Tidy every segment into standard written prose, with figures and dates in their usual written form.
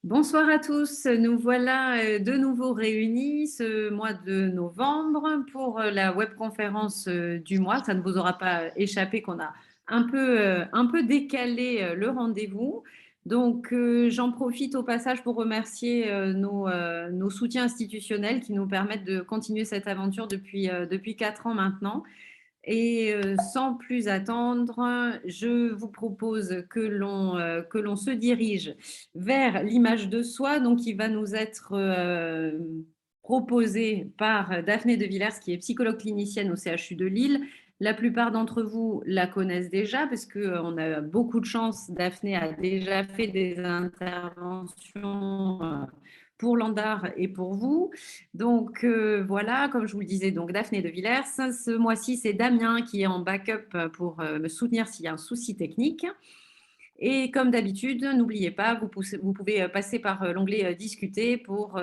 Bonsoir à tous, nous voilà de nouveau réunis ce mois de novembre pour la webconférence du mois. Ça ne vous aura pas échappé qu'on a un peu décalé le rendez-vous. Donc j'en profite au passage pour remercier nos soutiens institutionnels qui nous permettent de continuer cette aventure depuis 4 ans maintenant. Et sans plus attendre, je vous propose que l'on se dirige vers l'image de soi, donc qui va nous être proposée par Daphné de Villers, qui est psychologue clinicienne au CHU de Lille. La plupart d'entre vous la connaissent déjà parce qu'on a beaucoup de chance. Daphné a déjà fait des interventions pour Landar et pour vous. Donc voilà, comme je vous le disais, donc Daphné de Villers. Ce mois-ci, c'est Damien qui est en backup pour me soutenir s'il y a un souci technique. Et comme d'habitude, n'oubliez pas, vous pouvez passer par l'onglet Discuter pour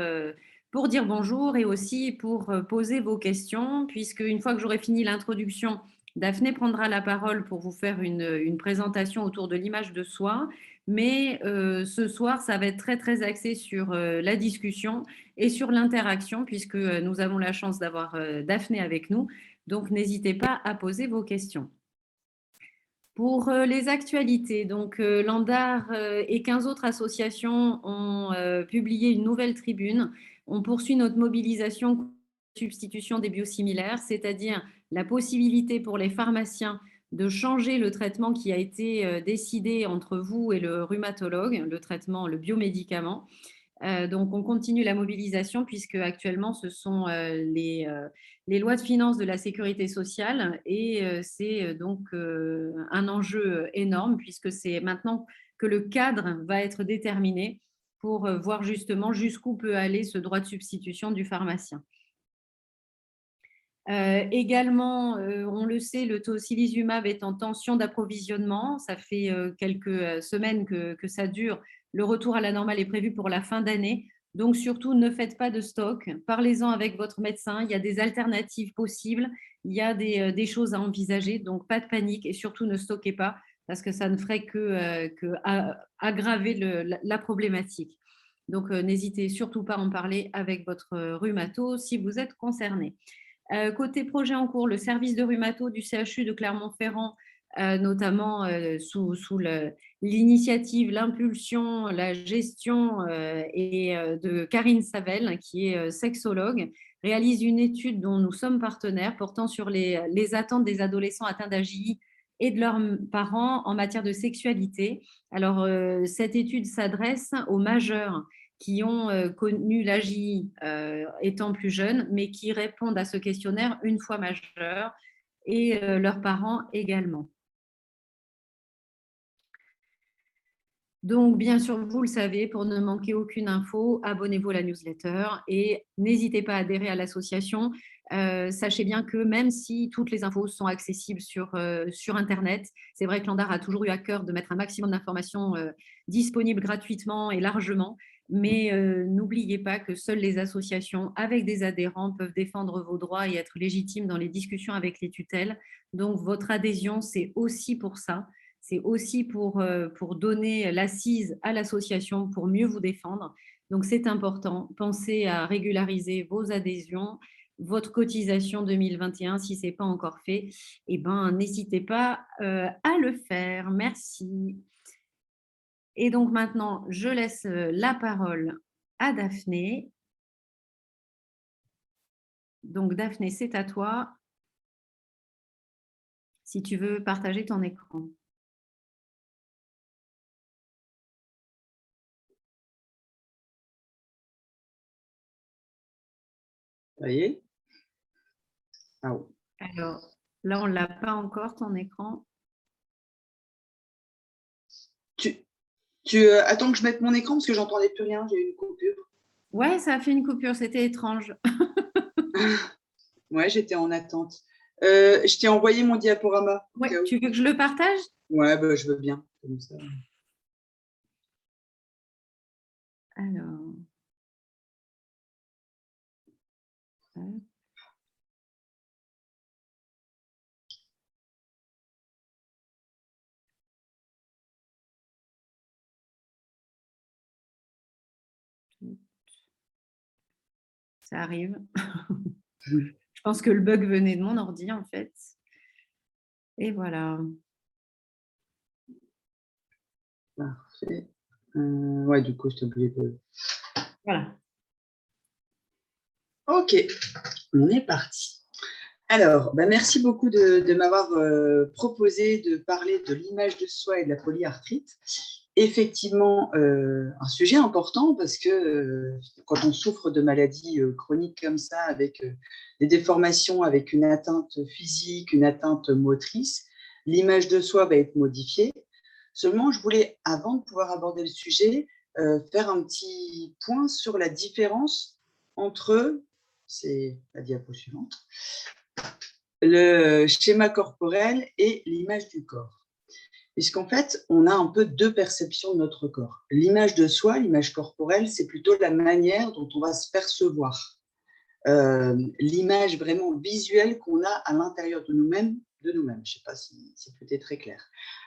dire bonjour et aussi pour poser vos questions, puisque une fois que j'aurai fini l'introduction, Daphné prendra la parole pour vous faire une présentation autour de l'image de soi. Mais ce soir, ça va être très, très axé sur la discussion et sur l'interaction, puisque nous avons la chance d'avoir Daphné avec nous. Donc, n'hésitez pas à poser vos questions. Pour les actualités, donc Landar et 15 autres associations ont publié une nouvelle tribune. On poursuit notre mobilisation contre la substitution des biosimilaires, c'est-à-dire la possibilité pour les pharmaciens de changer le traitement qui a été décidé entre vous et le rhumatologue, le traitement, le biomédicament. Donc, on continue la mobilisation puisque actuellement, ce sont les lois de finances de la sécurité sociale et c'est donc un enjeu énorme puisque c'est maintenant que le cadre va être déterminé pour voir justement jusqu'où peut aller ce droit de substitution du pharmacien. Également, on le sait, le tocilizumab est en tension d'approvisionnement. Ça fait quelques semaines que ça dure. Le retour à la normale est prévu pour la fin d'année. Donc surtout, ne faites pas de stock. Parlez-en avec votre médecin. Il y a des alternatives possibles. Il y a des choses à envisager. Donc pas de panique et surtout ne stockez pas parce que ça ne ferait que aggraver la problématique. Donc n'hésitez surtout pas à en parler avec votre rhumato si vous êtes concerné. Côté projet en cours, le service de rhumato du CHU de Clermont-Ferrand, notamment sous l'initiative, l'impulsion, la gestion de Karine Savel, qui est sexologue, réalise une étude dont nous sommes partenaires portant sur les attentes des adolescents atteints d'AJI et de leurs parents en matière de sexualité. Alors, cette étude s'adresse aux majeurs qui ont connu l'AJI étant plus jeunes, mais qui répondent à ce questionnaire une fois majeurs et leurs parents également. Donc, bien sûr, vous le savez, pour ne manquer aucune info, abonnez-vous à la newsletter et n'hésitez pas à adhérer à l'association. Sachez bien que même si toutes les infos sont accessibles sur Internet, c'est vrai que Landar a toujours eu à cœur de mettre un maximum d'informations disponibles gratuitement et largement. Mais n'oubliez pas que seules les associations avec des adhérents peuvent défendre vos droits et être légitimes dans les discussions avec les tutelles. Donc, votre adhésion, c'est aussi pour ça. C'est aussi pour donner l'assise à l'association pour mieux vous défendre. Donc, c'est important. Pensez à régulariser vos adhésions, votre cotisation 2021, si ce n'est pas encore fait. Eh ben, n'hésitez pas à le faire. Merci. Et donc, maintenant, je laisse la parole à Daphné. Donc, Daphné, c'est à toi. Si tu veux partager ton écran. Ça y est? Ah oui. Alors, là, on ne l'a pas encore, ton écran. Tu attends que je mette mon écran parce que j'entendais plus rien, j'ai eu une coupure. Ouais, ça a fait une coupure, c'était étrange. Ouais, j'étais en attente. Je t'ai envoyé mon diaporama. Ouais, tu veux que je le partage? Ouais, bah, je veux bien. Comme ça. Alors, hop. Ça arrive. Je pense que le bug venait de mon ordi, en fait. Et voilà. Parfait. Ouais, du coup, je t'ai oublié de... Voilà. Ok, on est parti. Alors, merci beaucoup de m'avoir proposé de parler de l'image de soi et de la polyarthrite. Effectivement, un sujet important parce que quand on souffre de maladies chroniques comme ça, avec des déformations, avec une atteinte physique, une atteinte motrice, l'image de soi va être modifiée. Seulement, je voulais, avant de pouvoir aborder le sujet, faire un petit point sur la différence entre, c'est la diapo suivante, le schéma corporel et l'image du corps. Puisqu'en fait, on a un peu deux perceptions de notre corps. L'image de soi, l'image corporelle, c'est plutôt la manière dont on va se percevoir. L'image vraiment visuelle qu'on a à l'intérieur de nous-mêmes. Je ne sais pas si c'était très clair.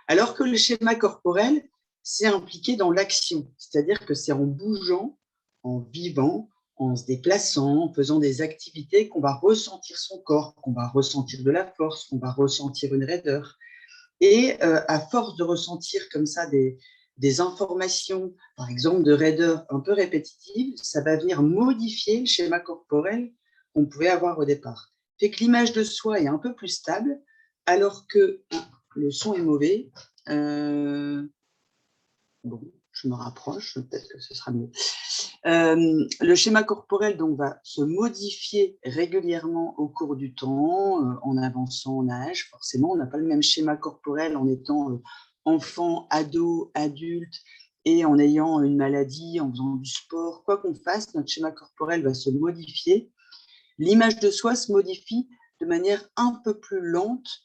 Alors que le schéma corporel, c'est impliqué dans l'action. C'est-à-dire que c'est en bougeant, en vivant, en se déplaçant, en faisant des activités qu'on va ressentir son corps, qu'on va ressentir de la force, qu'on va ressentir une raideur. Et à force de ressentir comme ça des informations, par exemple de raideur un peu répétitives, ça va venir modifier le schéma corporel qu'on pouvait avoir au départ. Fait que l'image de soi est un peu plus stable, alors que le son est mauvais. Bon, je me rapproche, peut-être que ce sera mieux. Le schéma corporel donc, va se modifier régulièrement au cours du temps, en avançant en âge. Forcément, on n'a pas le même schéma corporel en étant enfant, ado, adulte et en ayant une maladie, en faisant du sport. Quoi qu'on fasse, notre schéma corporel va se modifier. L'image de soi se modifie de manière un peu plus lente.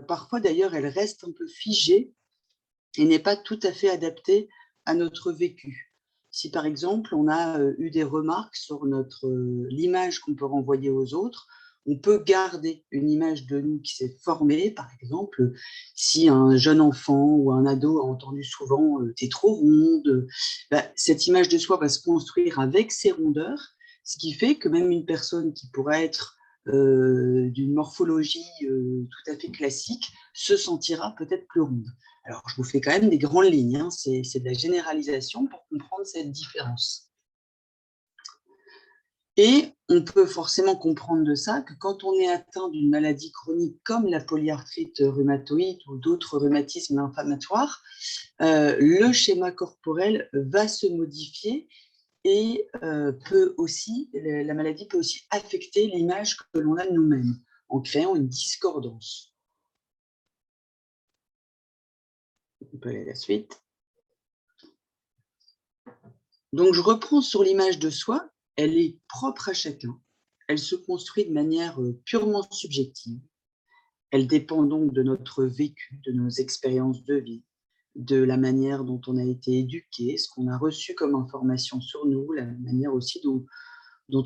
Parfois, d'ailleurs, elle reste un peu figée et n'est pas tout à fait adaptée à notre vécu. Si par exemple on a eu des remarques sur l'image qu'on peut renvoyer aux autres, on peut garder une image de nous qui s'est formée. Par exemple, si un jeune enfant ou un ado a entendu souvent « t'es trop ronde », cette image de soi va se construire avec ces rondeurs, ce qui fait que même une personne qui pourrait être d'une morphologie tout à fait classique se sentira peut-être plus ronde. Alors, je vous fais quand même des grandes lignes, hein. C'est de la généralisation pour comprendre cette différence. Et on peut forcément comprendre de ça que quand on est atteint d'une maladie chronique comme la polyarthrite rhumatoïde ou d'autres rhumatismes inflammatoires, le schéma corporel va se modifier et la maladie peut aussi affecter l'image que l'on a de nous-mêmes en créant une discordance. On peut aller à la suite. Donc, je reprends sur l'image de soi. Elle est propre à chacun. Elle se construit de manière purement subjective. Elle dépend donc de notre vécu, de nos expériences de vie, de la manière dont on a été éduqué, ce qu'on a reçu comme information sur nous, la manière aussi dont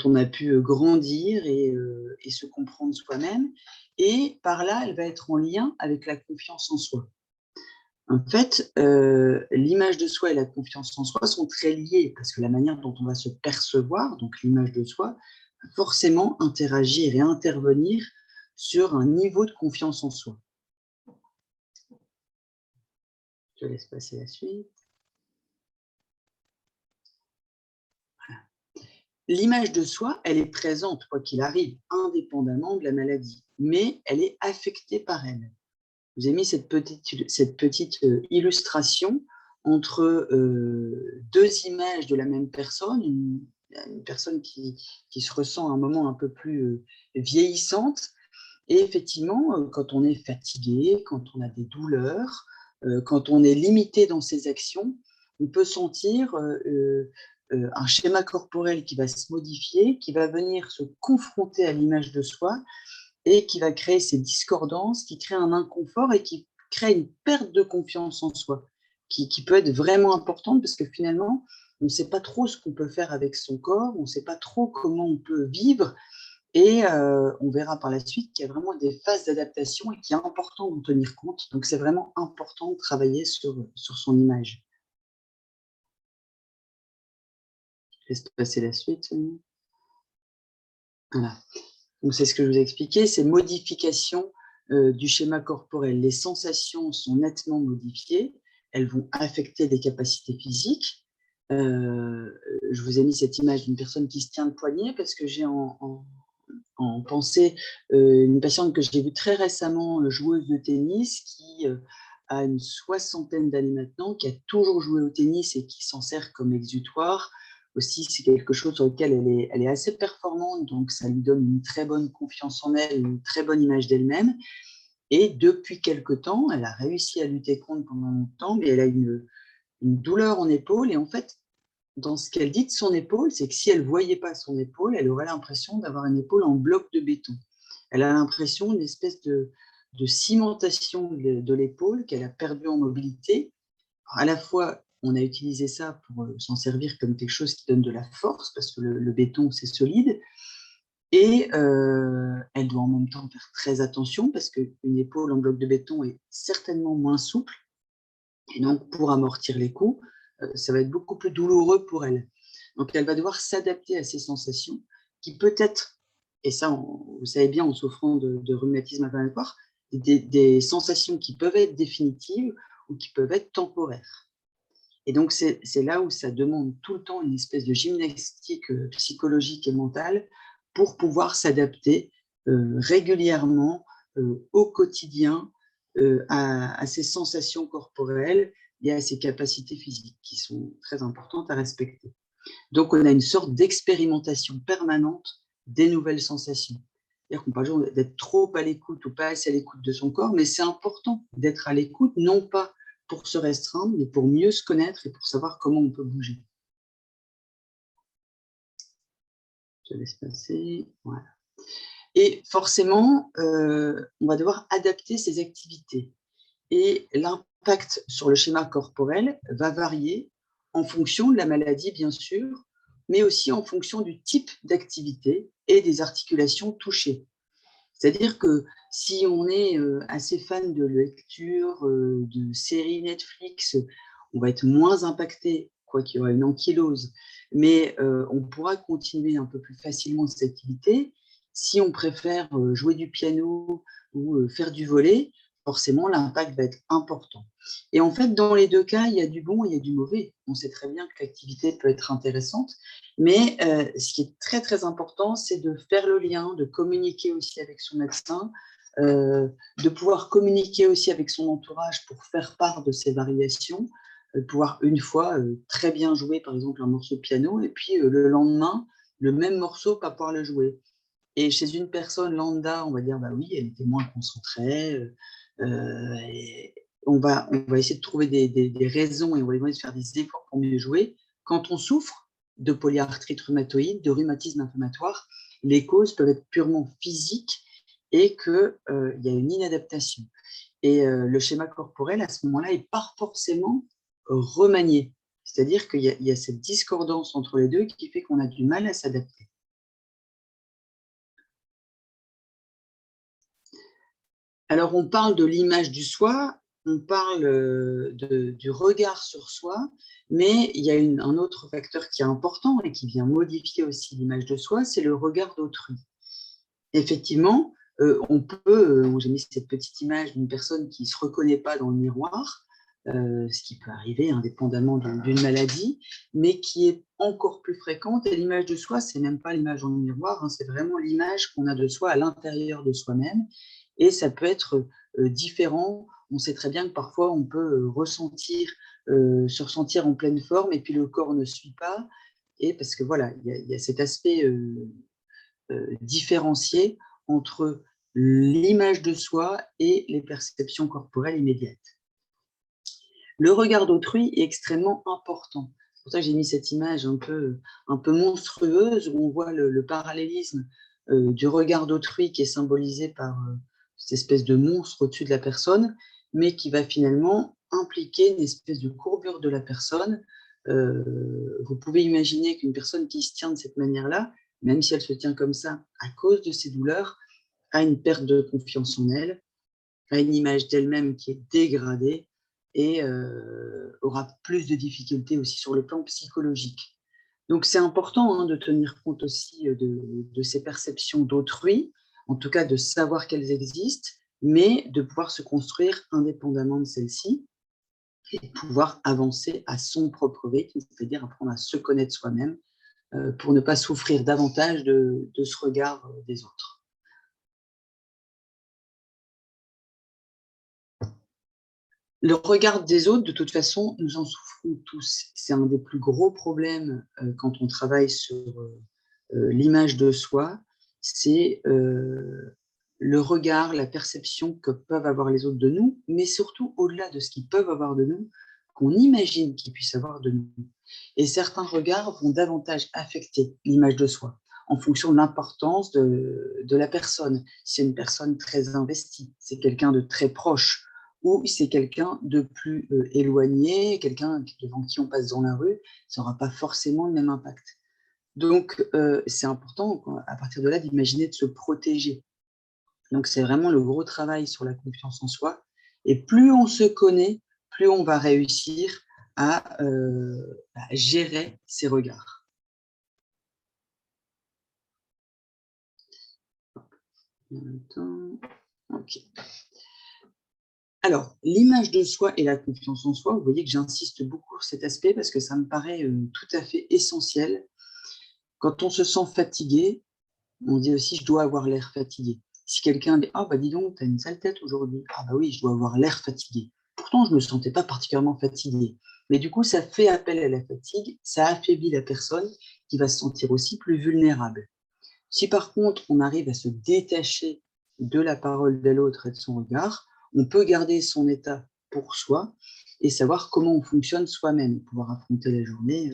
on a pu grandir et se comprendre soi-même. Et par là, elle va être en lien avec la confiance en soi. En fait, l'image de soi et la confiance en soi sont très liées parce que la manière dont on va se percevoir, donc l'image de soi, va forcément interagir et intervenir sur un niveau de confiance en soi. Je laisse passer la suite. Voilà. L'image de soi, elle est présente, quoi qu'il arrive, indépendamment de la maladie, mais elle est affectée par elle. Je vous ai mis cette petite illustration entre deux images de la même personne, une personne qui se ressent à un moment un peu plus vieillissante. Et effectivement, quand on est fatigué, quand on a des douleurs, quand on est limité dans ses actions, on peut sentir un schéma corporel qui va se modifier, qui va venir se confronter à l'image de soi et qui va créer ces discordances, qui crée un inconfort et qui crée une perte de confiance en soi, qui peut être vraiment importante parce que finalement, on ne sait pas trop ce qu'on peut faire avec son corps, on ne sait pas trop comment on peut vivre et on verra par la suite qu'il y a vraiment des phases d'adaptation et qu'il est important d'en tenir compte. Donc, c'est vraiment important de travailler sur son image. Je laisse passer la suite. Voilà. Donc, c'est ce que je vous ai expliqué, c'est modification du schéma corporel. Les sensations sont nettement modifiées, elles vont affecter des capacités physiques. Je vous ai mis cette image d'une personne qui se tient le poignet parce que j'ai en pensée une patiente que j'ai vue très récemment, joueuse de tennis, qui a une soixantaine d'années maintenant, qui a toujours joué au tennis et qui s'en sert comme exutoire. Aussi, c'est quelque chose sur lequel elle est assez performante, donc ça lui donne une très bonne confiance en elle, une très bonne image d'elle-même. Et depuis quelque temps, elle a réussi à lutter contre pendant longtemps, mais elle a une douleur en épaule. Et en fait, dans ce qu'elle dit de son épaule, c'est que si elle ne voyait pas son épaule, elle aurait l'impression d'avoir une épaule en bloc de béton. Elle a l'impression d'une espèce de cimentation de l'épaule qu'elle a perdue en mobilité. Alors, à la fois, on a utilisé ça pour s'en servir comme quelque chose qui donne de la force, parce que le béton, c'est solide, et elle doit en même temps faire très attention, parce qu'une épaule en bloc de béton est certainement moins souple, et donc pour amortir les coups, ça va être beaucoup plus douloureux pour elle. Donc elle va devoir s'adapter à ces sensations, qui peut-être, et ça vous savez bien en souffrant de rhumatisme inflammatoire, des sensations qui peuvent être définitives ou qui peuvent être temporaires. Et donc, c'est là où ça demande tout le temps une espèce de gymnastique psychologique et mentale pour pouvoir s'adapter régulièrement, au quotidien, à ces sensations corporelles et à ces capacités physiques qui sont très importantes à respecter. Donc, on a une sorte d'expérimentation permanente des nouvelles sensations. C'est-à-dire qu'on parle toujours d'être trop à l'écoute ou pas assez à l'écoute de son corps, mais c'est important d'être à l'écoute, non pas pour se restreindre, mais pour mieux se connaître et pour savoir comment on peut bouger. Je laisse passer. Voilà. Et forcément, on va devoir adapter ces activités. Et l'impact sur le schéma corporel va varier en fonction de la maladie, bien sûr, mais aussi en fonction du type d'activité et des articulations touchées. C'est-à-dire que si on est assez fan de lecture, de séries Netflix, on va être moins impacté, quoi qu'il y aura une ankylose, mais on pourra continuer un peu plus facilement cette activité. Si on préfère jouer du piano ou faire du volley, forcément l'impact va être important. Et en fait, dans les deux cas, il y a du bon et il y a du mauvais. On sait très bien que l'activité peut être intéressante, mais ce qui est très, très important, c'est de faire le lien, de communiquer aussi avec son médecin, de pouvoir communiquer aussi avec son entourage pour faire part de ces variations, pouvoir une fois très bien jouer, par exemple, un morceau de piano, et puis le lendemain, le même morceau, pas pouvoir le jouer. Et chez une personne lambda, on va dire, bah oui, elle était moins concentrée. Et on va essayer de trouver des raisons et on va essayer de faire des efforts pour mieux jouer. Quand on souffre de polyarthrite rhumatoïde, de rhumatisme inflammatoire, les causes peuvent être purement physiques et qu'il y a une inadaptation. Et le schéma corporel, à ce moment-là, n'est pas forcément remanié. C'est-à-dire qu'il y a cette discordance entre les deux qui fait qu'on a du mal à s'adapter. Alors, on parle de l'image du soi, on parle du regard sur soi, mais il y a un autre facteur qui est important et qui vient modifier aussi l'image de soi, c'est le regard d'autrui. Effectivement, on peut, j'ai mis cette petite image d'une personne qui ne se reconnaît pas dans le miroir, ce qui peut arriver indépendamment d'une maladie, mais qui est encore plus fréquente. Et l'image de soi, c'est même pas l'image dans le miroir, hein, c'est vraiment l'image qu'on a de soi à l'intérieur de soi-même. Et ça peut être différent. On sait très bien que parfois, on peut se ressentir en pleine forme, et puis le corps ne suit pas. Et parce que voilà, il y a cet aspect différencier entre l'image de soi et les perceptions corporelles immédiates. Le regard d'autrui est extrêmement important. C'est pour ça que j'ai mis cette image un peu monstrueuse où on voit le parallélisme du regard d'autrui qui est symbolisé par cette espèce de monstre au-dessus de la personne, mais qui va finalement impliquer une espèce de courbure de la personne. Vous pouvez imaginer qu'une personne qui se tient de cette manière-là, même si elle se tient comme ça à cause de ses douleurs, a une perte de confiance en elle, a une image d'elle-même qui est dégradée et aura plus de difficultés aussi sur le plan psychologique. Donc, c'est important de tenir compte aussi de ces perceptions d'autrui, en tout cas de savoir qu'elles existent, mais de pouvoir se construire indépendamment de celles-ci et de pouvoir avancer à son propre rythme, c'est-à-dire apprendre à se connaître soi-même pour ne pas souffrir davantage de ce regard des autres. Le regard des autres, de toute façon, nous en souffrons tous. C'est un des plus gros problèmes quand on travaille sur l'image de soi, c'est le regard, la perception que peuvent avoir les autres de nous, mais surtout au-delà de ce qu'ils peuvent avoir de nous, qu'on imagine qu'ils puissent avoir de nous. Et certains regards vont davantage affecter l'image de soi en fonction de l'importance de la personne. Si c'est une personne très investie, c'est quelqu'un de très proche, ou c'est quelqu'un de plus éloigné, quelqu'un devant qui on passe dans la rue, ça n'aura pas forcément le même impact. Donc, c'est important, à partir de là, d'imaginer de se protéger. Donc, c'est vraiment le gros travail sur la confiance en soi. Et plus on se connaît, plus on va réussir à gérer ses regards. Ok. Alors, l'image de soi et la confiance en soi, vous voyez que j'insiste beaucoup sur cet aspect parce que ça me paraît tout à fait essentiel. Quand on se sent fatigué, on dit aussi « je dois avoir l'air fatigué ». Si quelqu'un dit « ah bah dis donc, tu as une sale tête aujourd'hui », ah bah oui, je dois avoir l'air fatigué. Pourtant, je ne me sentais pas particulièrement fatigué. Mais du coup, ça fait appel à la fatigue, ça affaiblit la personne qui va se sentir aussi plus vulnérable. Si par contre, on arrive à se détacher de la parole de l'autre et de son regard, on peut garder son état pour soi et savoir comment on fonctionne soi-même, pouvoir affronter la journée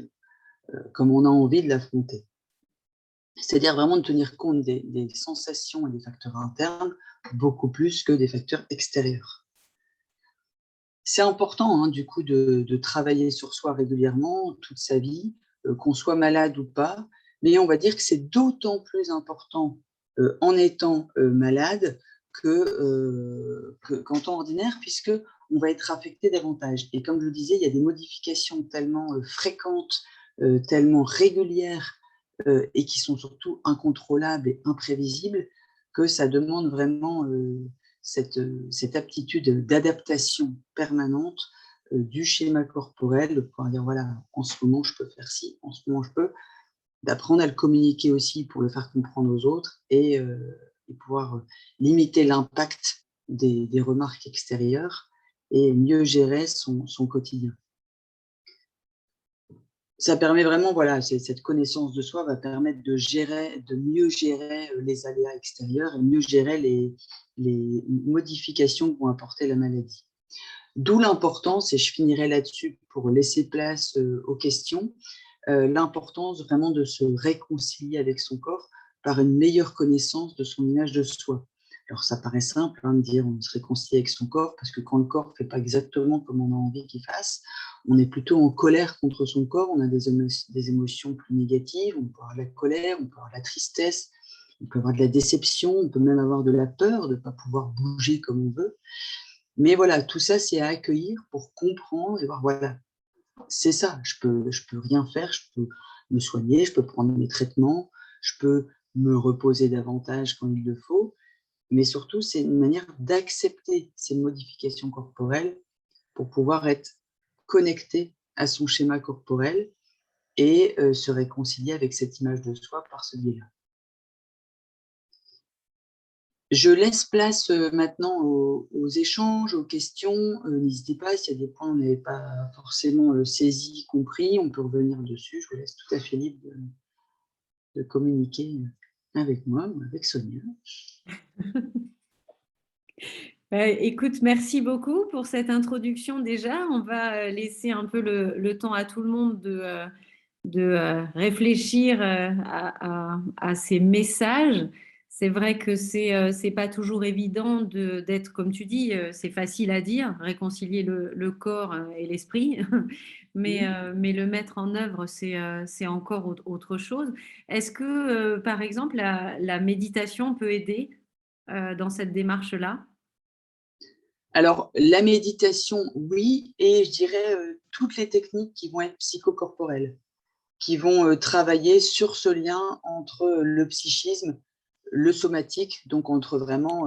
comme on a envie de l'affronter. C'est-à-dire vraiment de tenir compte des sensations et des facteurs internes beaucoup plus que des facteurs extérieurs. C'est important, du coup, de travailler sur soi régulièrement, toute sa vie, qu'on soit malade ou pas, mais on va dire que c'est d'autant plus important en étant malade qu'en temps ordinaire, puisqu'on va être affecté davantage. Et comme je le disais, il y a des modifications tellement fréquentes, tellement régulières, et qui sont surtout incontrôlables et imprévisibles, que ça demande vraiment cette aptitude d'adaptation permanente du schéma corporel, de pouvoir dire, voilà, en ce moment, je peux faire ci, en ce moment, je peux, d'apprendre à le communiquer aussi pour le faire comprendre aux autres et pouvoir limiter l'impact des remarques extérieures et mieux gérer son quotidien. Ça permet vraiment, voilà, cette connaissance de soi va permettre de mieux gérer les aléas extérieurs et mieux gérer les modifications que vont apporter la maladie. D'où l'importance, et je finirai là-dessus pour laisser place aux questions, l'importance vraiment de se réconcilier avec son corps par une meilleure connaissance de son image de soi. Alors ça paraît simple de dire on se réconcilie avec son corps, parce que quand le corps ne fait pas exactement comme on a envie qu'il fasse, on est plutôt en colère contre son corps, on a des émotions plus négatives, on peut avoir de la colère, on peut avoir de la tristesse, on peut avoir de la déception, on peut même avoir de la peur de ne pas pouvoir bouger comme on veut. Mais voilà, tout ça, c'est à accueillir pour comprendre et voir, voilà, c'est ça, je peux rien faire, je peux me soigner, je peux prendre mes traitements, je peux me reposer davantage quand il le faut, mais surtout, c'est une manière d'accepter ces modifications corporelles pour pouvoir être connecté à son schéma corporel et se réconcilier avec cette image de soi par ce biais-là. Je laisse place maintenant aux échanges, aux questions. N'hésitez pas, s'il y a des points que vous n'avez pas forcément saisis, compris, on peut revenir dessus. Je vous laisse tout à fait libre de communiquer avec moi ou avec Sonia. Écoute, merci beaucoup pour cette introduction déjà. On va laisser un peu le temps à tout le monde de réfléchir à ces messages. C'est vrai que c'est pas toujours évident d'être, comme tu dis, c'est facile à dire, réconcilier le corps et l'esprit, mais le mettre en œuvre, c'est encore autre chose. Est-ce que, par exemple, la méditation peut aider dans cette démarche-là? Alors, la méditation, oui, et je dirais toutes les techniques qui vont être psychocorporelles, qui vont travailler sur ce lien entre le psychisme, le somatique, donc entre vraiment,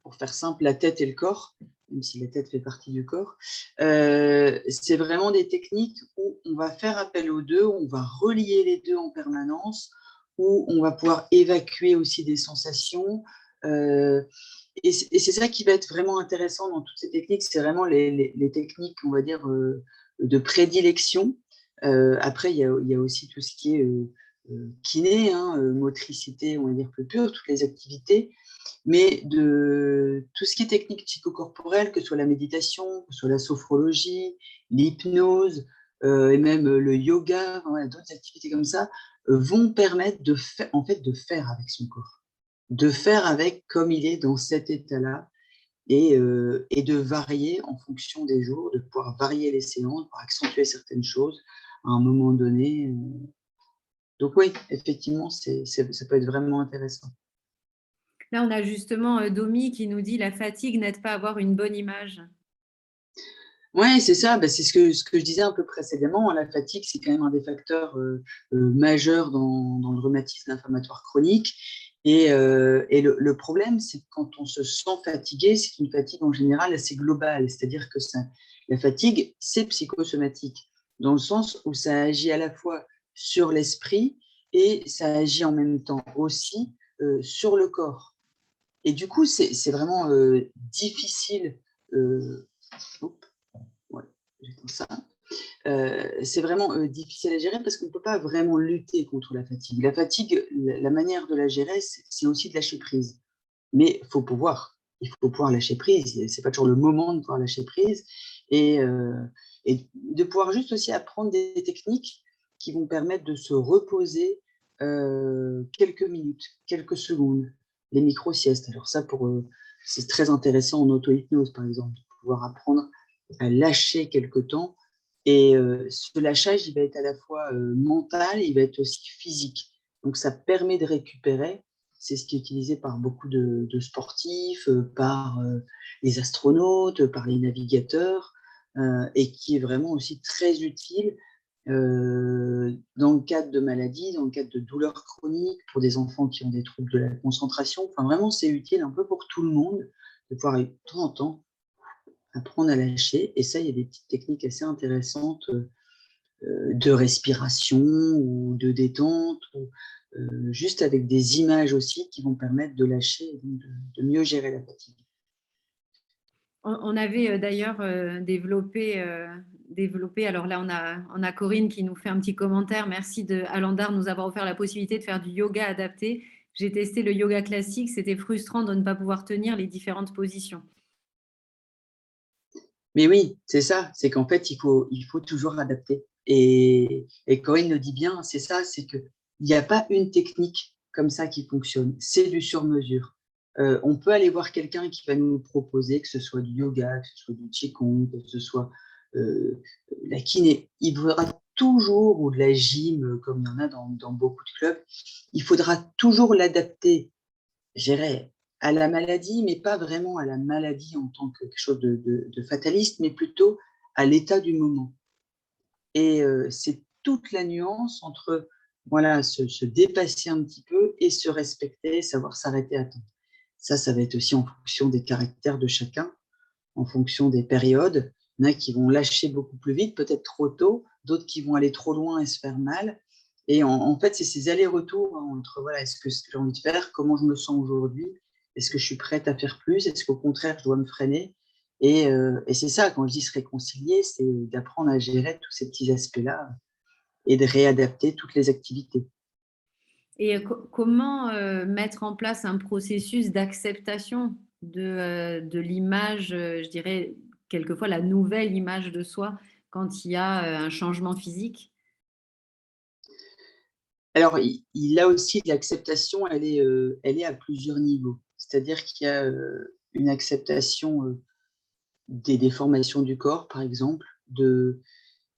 pour faire simple, la tête et le corps, même si la tête fait partie du corps. C'est vraiment des techniques où on va faire appel aux deux, on va relier les deux en permanence, où on va pouvoir évacuer aussi des sensations. Et c'est ça qui va être vraiment intéressant dans toutes ces techniques, c'est vraiment les techniques, on va dire, de prédilection. Après, il y a aussi tout ce qui est kiné, hein, motricité, on va dire plus pure, toutes les activités, mais de tout ce qui est technique psychocorporelle, que ce soit la méditation, que ce soit la sophrologie, l'hypnose, et même le yoga, voilà, d'autres activités comme ça, vont permettre en fait, de faire avec son corps, de faire avec comme il est dans cet état-là, et de varier en fonction des jours, de pouvoir varier les séances, pour accentuer certaines choses à un moment donné. Donc oui, effectivement, ça peut être vraiment intéressant. Là, on a justement Domi qui nous dit la fatigue n'aide pas à avoir une bonne image. Oui, c'est ça. Ben, c'est ce que je disais un peu précédemment. La fatigue, c'est quand même un des facteurs majeurs dans le rhumatisme inflammatoire chronique. Et le problème, c'est que quand on se sent fatigué, c'est une fatigue en général assez globale. C'est-à-dire que la fatigue, c'est psychosomatique, dans le sens où ça agit à la fois sur l'esprit et ça agit en même temps aussi sur le corps. Et du coup, c'est vraiment difficile. Oups, ouais, j'éteins ça. C'est vraiment difficile à gérer parce qu'on ne peut pas vraiment lutter contre la fatigue. La fatigue, la manière de la gérer, c'est aussi de lâcher prise. Mais il faut pouvoir lâcher prise. Ce n'est pas toujours le moment de pouvoir lâcher prise. Et, et de pouvoir juste aussi apprendre des techniques qui vont permettre de se reposer quelques minutes, quelques secondes, les micro-siestes. Alors ça, c'est très intéressant en auto-hypnose, par exemple, de pouvoir apprendre à lâcher quelque temps. Et ce lâchage, il va être à la fois mental, il va être aussi physique. Donc ça permet de récupérer. C'est ce qui est utilisé par beaucoup de sportifs, par les astronautes, par les navigateurs, et qui est vraiment aussi très utile dans le cadre de maladies, dans le cadre de douleurs chroniques, pour des enfants qui ont des troubles de la concentration. Enfin, vraiment, c'est utile un peu pour tout le monde de pouvoir, de temps en temps, apprendre à lâcher. Et ça, il y a des petites techniques assez intéressantes de respiration ou de détente, ou juste avec des images aussi qui vont permettre de lâcher et de mieux gérer la fatigue. On avait d'ailleurs développé, alors là on a Corinne qui nous fait un petit commentaire. Merci de Alandar nous avoir offert la possibilité de faire du yoga adapté. J'ai testé le yoga classique, c'était frustrant de ne pas pouvoir tenir les différentes positions. Mais oui, c'est ça, c'est qu'en fait, il faut toujours adapter. Et Corinne le dit bien, c'est ça, c'est qu'il n'y a pas une technique comme ça qui fonctionne, c'est du sur-mesure. On peut aller voir quelqu'un qui va nous proposer, que ce soit du yoga, que ce soit du qigong, que ce soit la kiné. Il faudra toujours, ou de la gym, comme il y en a dans beaucoup de clubs, il faudra toujours l'adapter, je dirais, à la maladie, mais pas vraiment à la maladie en tant que quelque chose de fataliste, mais plutôt à l'état du moment. Et c'est toute la nuance entre voilà, se dépasser un petit peu et se respecter, savoir s'arrêter à temps. Ça va être aussi en fonction des caractères de chacun, en fonction des périodes. Il y en a qui vont lâcher beaucoup plus vite, peut-être trop tôt, d'autres qui vont aller trop loin et se faire mal. Et en fait, c'est ces allers-retours entre voilà, est-ce que j'ai envie de faire, comment je me sens aujourd'hui, est-ce que je suis prête à faire plus, est-ce qu'au contraire, je dois me freiner. Et c'est ça, quand je dis se réconcilier, c'est d'apprendre à gérer tous ces petits aspects-là et de réadapter toutes les activités. Et comment mettre en place un processus d'acceptation de l'image, je dirais quelquefois la nouvelle image de soi quand il y a un changement physique? Alors, a aussi l'acceptation, elle est à plusieurs niveaux. C'est-à-dire qu'il y a une acceptation des déformations du corps, par exemple,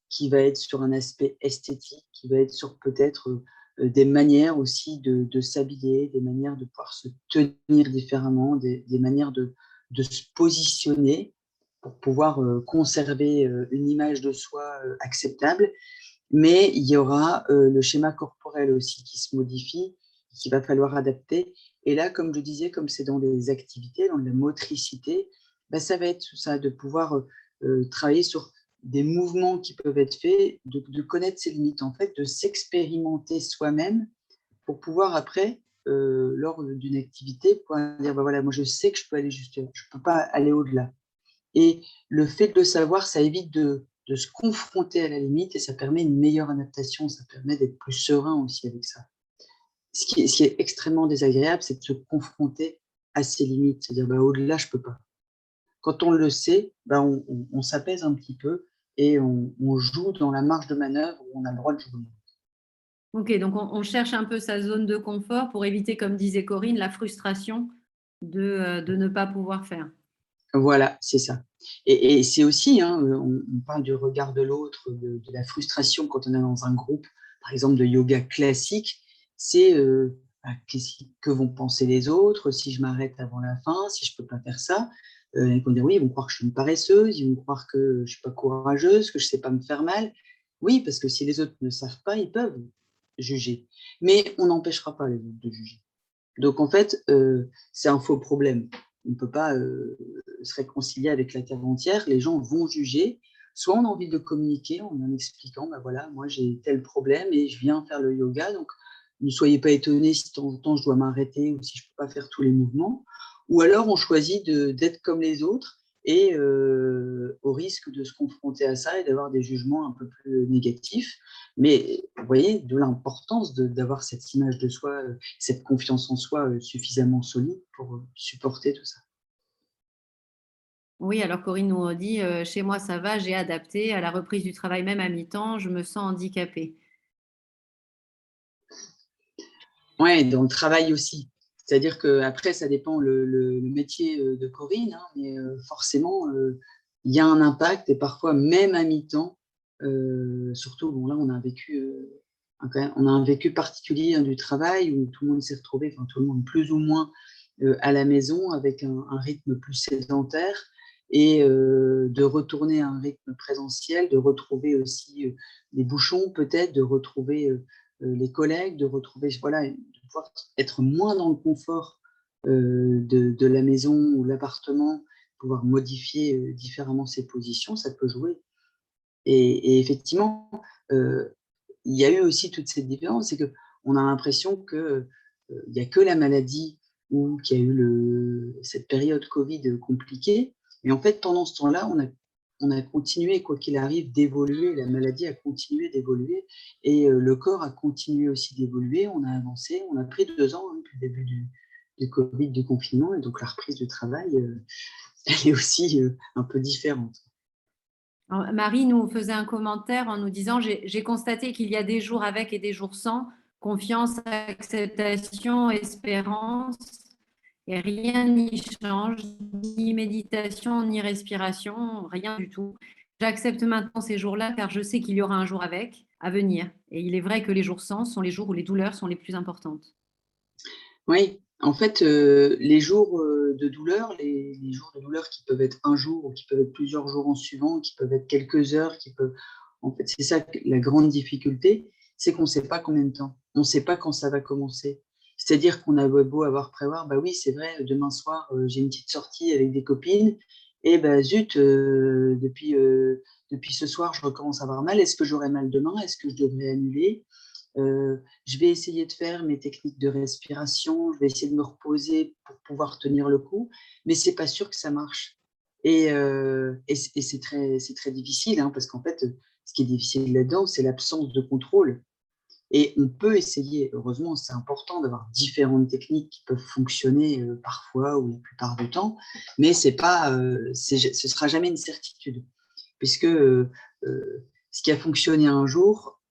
qui va être sur un aspect esthétique, qui va être sur peut-être des manières aussi de s'habiller, des manières de pouvoir se tenir différemment, des manières de se positionner pour pouvoir conserver une image de soi acceptable. mais il y aura le schéma corporel aussi qui se modifie, qu'il va falloir adapter. Et là, comme je disais, comme c'est dans les activités, dans la motricité, bah, ça va être ça, de pouvoir travailler sur des mouvements qui peuvent être faits, de connaître ses limites, en fait, de s'expérimenter soi-même pour pouvoir après, lors d'une activité, pouvoir dire, bah, voilà, moi je sais que je peux aller juste là, je ne peux pas aller au-delà. Et le fait de le savoir, ça évite de se confronter à la limite et ça permet une meilleure adaptation, ça permet d'être plus serein aussi avec ça. Ce qui est extrêmement désagréable, c'est de se confronter à ses limites, c'est-à-dire bah, au-delà, je ne peux pas. Quand on le sait, bah, on s'apaise un petit peu et on joue dans la marge de manœuvre où on a le droit de jouer. Ok, donc on cherche un peu sa zone de confort pour éviter, comme disait Corinne, la frustration de ne pas pouvoir faire. Voilà, c'est ça. Et c'est aussi, hein, on parle du regard de l'autre, de la frustration quand on est dans un groupe, par exemple de yoga classique, c'est bah, que vont penser les autres si je m'arrête avant la fin, si je ne peux pas faire ça. Ils vont dire oui, ils vont croire que je suis une paresseuse, ils vont croire que je ne suis pas courageuse, que je ne sais pas me faire mal. Oui, parce que si les autres ne savent pas, ils peuvent juger. Mais on n'empêchera pas les autres de juger. Donc en fait, c'est un faux problème. On ne peut pas se réconcilier avec la terre entière. Les gens vont juger. Soit on a envie de communiquer en expliquant, ben voilà, moi j'ai tel problème et je viens faire le yoga, donc ne soyez pas étonnés si de temps en temps je dois m'arrêter ou si je ne peux pas faire tous les mouvements. Ou alors on choisit d'être comme les autres et au risque de se confronter à ça et d'avoir des jugements un peu plus négatifs. Mais vous voyez, de l'importance d'avoir cette image de soi, cette confiance en soi suffisamment solide pour supporter tout ça. Oui, alors Corinne nous dit, chez moi ça va, j'ai adapté. À la reprise du travail, même à mi-temps, je me sens handicapée. Ouais, dans le travail aussi. C'est-à-dire qu'après, ça dépend le métier de Corinne, hein, mais forcément, il y a un impact et parfois même à mi-temps, surtout, bon là, on a un vécu, on a un vécu particulier hein, du travail où tout le monde s'est retrouvé, enfin tout le monde plus ou moins à la maison avec un rythme plus sédentaire et de retourner à un rythme présentiel, de retrouver aussi les bouchons peut-être, de retrouver les collègues, de retrouver, voilà, de pouvoir être moins dans le confort de la maison ou l'appartement, pouvoir modifier différemment ses positions, ça peut jouer. Et effectivement, il y a eu aussi toute cette différence, c'est qu'on a l'impression qu'il n'y a que la maladie ou qu'il y a eu cette période Covid compliquée. Mais en fait, pendant ce temps-là, on a continué, quoi qu'il arrive, d'évoluer. La maladie a continué d'évoluer et le corps a continué aussi d'évoluer. On a avancé. On a pris 2 ans hein, depuis le début du Covid, du confinement. Et donc, la reprise du travail, elle est aussi un peu différente. Alors, Marie nous faisait un commentaire en nous disant, j'ai constaté qu'il y a des jours avec et des jours sans, confiance, acceptation, espérance, et rien n'y change, ni méditation, ni respiration, rien du tout. J'accepte maintenant ces jours-là car je sais qu'il y aura un jour avec à venir. Et il est vrai que les jours sans sont les jours où les douleurs sont les plus importantes. Oui, en fait, les jours, de douleur, les jours de douleur qui peuvent être un jour ou qui peuvent être plusieurs jours en suivant, qui peuvent être quelques heures, qui peuvent en fait, c'est ça que la grande difficulté, c'est qu'on ne sait pas combien de temps. On ne sait pas quand ça va commencer. C'est-à-dire qu'on a beau avoir prévoir, bah oui, c'est vrai, demain soir, j'ai une petite sortie avec des copines et bah, zut, depuis ce soir, je recommence à avoir mal. Est-ce que j'aurai mal demain? Est-ce que je devrais annuler? Je vais essayer de faire mes techniques de respiration, je vais essayer de me reposer pour pouvoir tenir le coup, mais c'est pas sûr que ça marche. Et c'est très difficile, hein, parce qu'en fait, ce qui est difficile là-dedans, c'est l'absence de contrôle. Et on peut essayer, heureusement, c'est important d'avoir différentes techniques qui peuvent fonctionner parfois ou la plupart du temps, mais c'est pas, ce sera jamais une certitude, puisque ce qui a fonctionné un jour,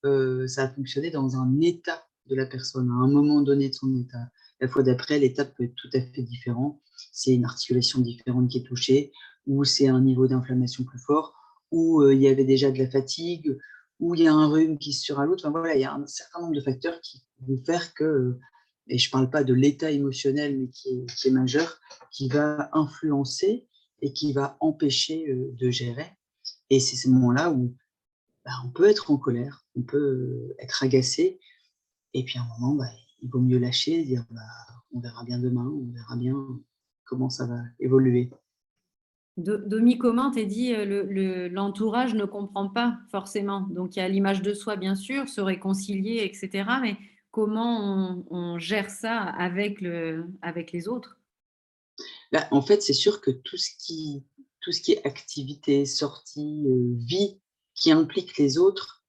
ça a fonctionné dans un état de la personne, à un moment donné de son état. La fois d'après, l'état peut être tout à fait différent. C'est une articulation différente qui est touchée, ou c'est un niveau d'inflammation plus fort, ou il y avait déjà de la fatigue, ou il y a un rhume qui se surajoute. Enfin, voilà, il y a un certain nombre de facteurs qui vont faire que, et je ne parle pas de l'état émotionnel, mais qui est majeur, qui va influencer et qui va empêcher de gérer. Et c'est ces moments-là où on peut être en colère, on peut être agacé, et puis à un moment, il vaut mieux lâcher, dire on verra bien demain, on verra bien comment ça va évoluer. Domi commente et dit l'entourage ne comprend pas forcément. Donc il y a l'image de soi, bien sûr, se réconcilier, etc. Mais comment on gère ça avec les autres? En fait, c'est sûr que tout ce qui est activité, sortie, vie qui implique les autres,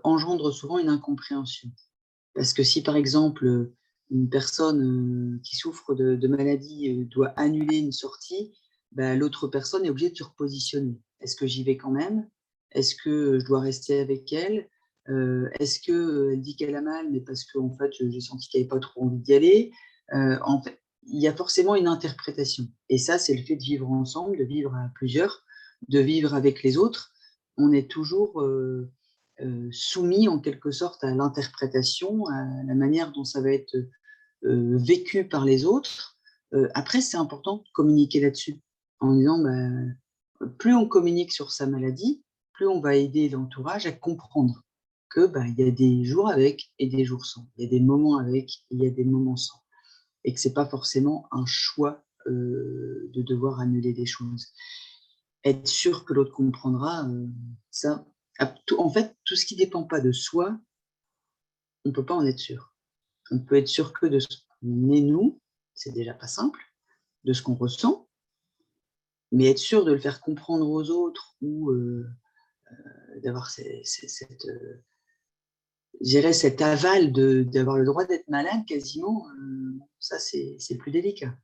engendre souvent une incompréhension. Parce que si, par exemple, une personne, qui souffre de maladie, doit annuler une sortie, l'autre personne est obligée de se repositionner. Est-ce que j'y vais quand même? Est-ce que je dois rester avec elle? Est-ce qu'elle dit qu'elle a mal, mais parce qu'en fait, j'ai senti qu'elle avait pas trop envie d'y aller? En fait, il y a forcément une interprétation, et ça, c'est le fait de vivre ensemble, de vivre à plusieurs, de vivre avec les autres. On est toujours, soumis en quelque sorte à l'interprétation, à la manière dont ça va être, vécu par les autres. Après, c'est important de communiquer là-dessus, en disant, plus on communique sur sa maladie, plus on va aider l'entourage à comprendre que, il y a des jours avec et des jours sans. Il y a des moments avec et il y a des moments sans, et que c'est pas forcément un choix, de devoir annuler des choses. Être sûr que l'autre comprendra, ça, en fait, tout ce qui dépend pas de soi, on peut pas en être sûr. On peut être sûr que de ce qu'on est nous, c'est déjà pas simple, de ce qu'on ressent, mais être sûr de le faire comprendre aux autres, ou d'avoir cette, je dirais cet aval d'avoir le droit d'être malade quasiment, ça c'est plus délicat.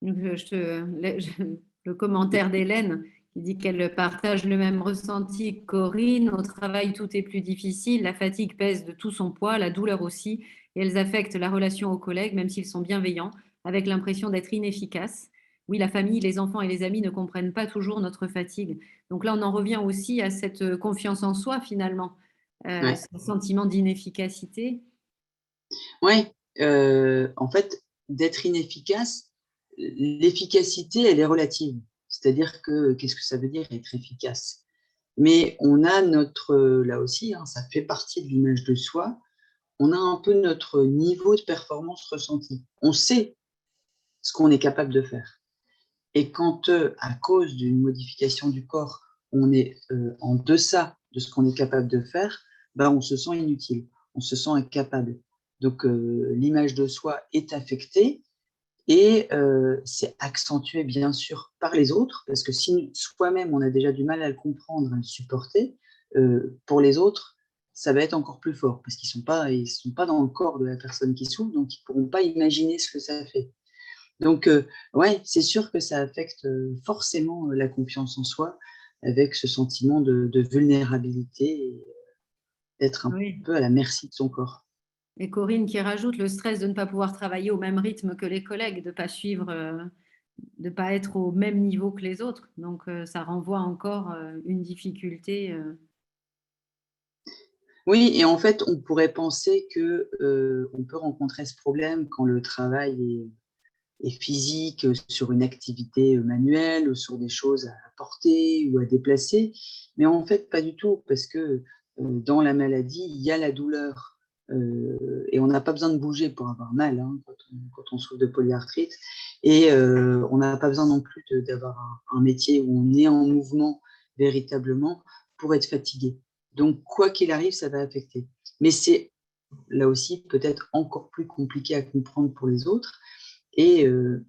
Donc, le commentaire d'Hélène qui dit qu'elle partage le même ressenti que Corinne. Au travail, tout est plus difficile. La fatigue pèse de tout son poids, la douleur aussi. Et elles affectent la relation aux collègues, même s'ils sont bienveillants, avec l'impression d'être inefficaces. Oui, la famille, les enfants et les amis ne comprennent pas toujours notre fatigue. Donc là, on en revient aussi à cette confiance en soi, finalement, Ouais. ce sentiment d'inefficacité. Ouais, en fait, d'être inefficace, l'efficacité, elle est relative. C'est-à-dire que, qu'est-ce que ça veut dire être efficace? Mais on a notre, là aussi, hein, ça fait partie de l'image de soi, on a un peu notre niveau de performance ressenti. On sait ce qu'on est capable de faire. Et quand, à cause d'une modification du corps, on est, en deçà de ce qu'on est capable de faire, on se sent inutile, on se sent incapable. Donc, l'image de soi est affectée, et c'est accentué bien sûr par les autres, parce que si soi-même on a déjà du mal à le comprendre, à le supporter, pour les autres, ça va être encore plus fort, parce qu'ils sont pas dans le corps de la personne qui souffre, donc ils pourront pas imaginer ce que ça fait. Donc, ouais, c'est sûr que ça affecte, forcément, la confiance en soi, avec ce sentiment de vulnérabilité, et d'être un Oui. peu à la merci de son corps. Et Corinne qui rajoute le stress de ne pas pouvoir travailler au même rythme que les collègues, de ne pas suivre, de pas être au même niveau que les autres. Donc, ça renvoie encore une difficulté. Oui, et en fait, on pourrait penser que, on peut rencontrer ce problème quand le travail est physique, sur une activité, manuelle, ou sur des choses à porter ou à déplacer. Mais en fait, pas du tout, parce que, dans la maladie, il y a la douleur, et on n'a pas besoin de bouger pour avoir mal, hein, quand on souffre de polyarthrite, et on n'a pas besoin non plus d'avoir un métier où on est en mouvement véritablement pour être fatigué. Donc quoi qu'il arrive, ça va affecter. Mais c'est là aussi peut-être encore plus compliqué à comprendre pour les autres, et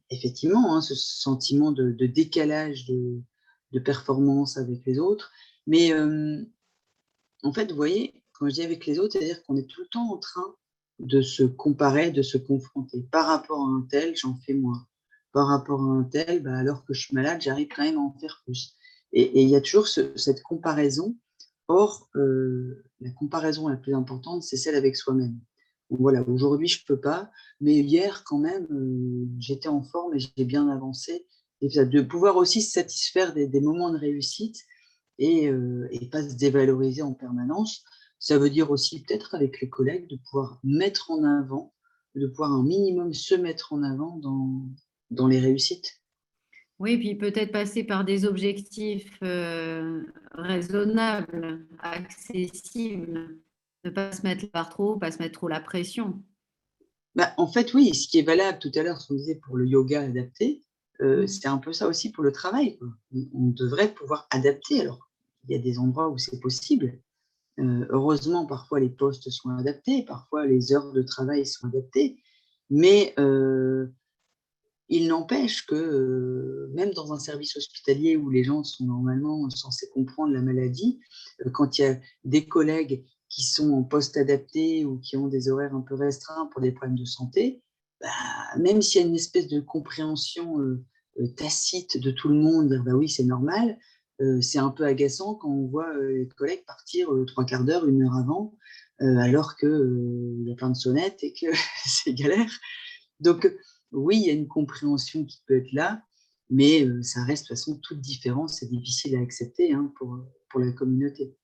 effectivement, hein, ce sentiment de décalage de performance avec les autres. Mais en fait, vous voyez, quand je dis avec les autres, c'est-à-dire qu'on est tout le temps en train de se comparer, de se confronter. Par rapport à un tel, j'en fais moins. Par rapport à un tel, alors que je suis malade, j'arrive quand même à en faire plus. Et il y a toujours cette comparaison. Or, la comparaison la plus importante, c'est celle avec soi-même. Donc voilà, aujourd'hui, je ne peux pas, mais hier, quand même, j'étais en forme et j'ai bien avancé. Et de pouvoir aussi se satisfaire des moments de réussite, et pas se dévaloriser en permanence. Ça veut dire aussi, peut-être avec les collègues, de pouvoir mettre en avant, de pouvoir un minimum se mettre en avant dans les réussites. Oui, puis peut-être passer par des objectifs raisonnables, accessibles, ne pas se mettre par trop, pas se mettre trop la pression. Bah, en fait, oui, ce qui est valable tout à l'heure, ce qu'on disait pour le yoga adapté, Mm. c'est un peu ça aussi pour le travail, quoi. On devrait pouvoir adapter. Alors, il y a des endroits où c'est possible. Heureusement, parfois les postes sont adaptés, parfois les heures de travail sont adaptées, mais il n'empêche que même dans un service hospitalier où les gens sont normalement censés comprendre la maladie, quand il y a des collègues qui sont en poste adapté ou qui ont des horaires un peu restreints pour des problèmes de santé, bah, même s'il y a une espèce de compréhension tacite de tout le monde, dire bah oui, c'est normal, c'est un peu agaçant quand on voit les collègues partir trois quarts d'heure, une heure avant, alors qu'il y a plein de sonnettes et que c'est galère. Donc, oui, il y a une compréhension qui peut être là, mais ça reste de toute façon toute différence, c'est difficile à accepter hein, pour la communauté.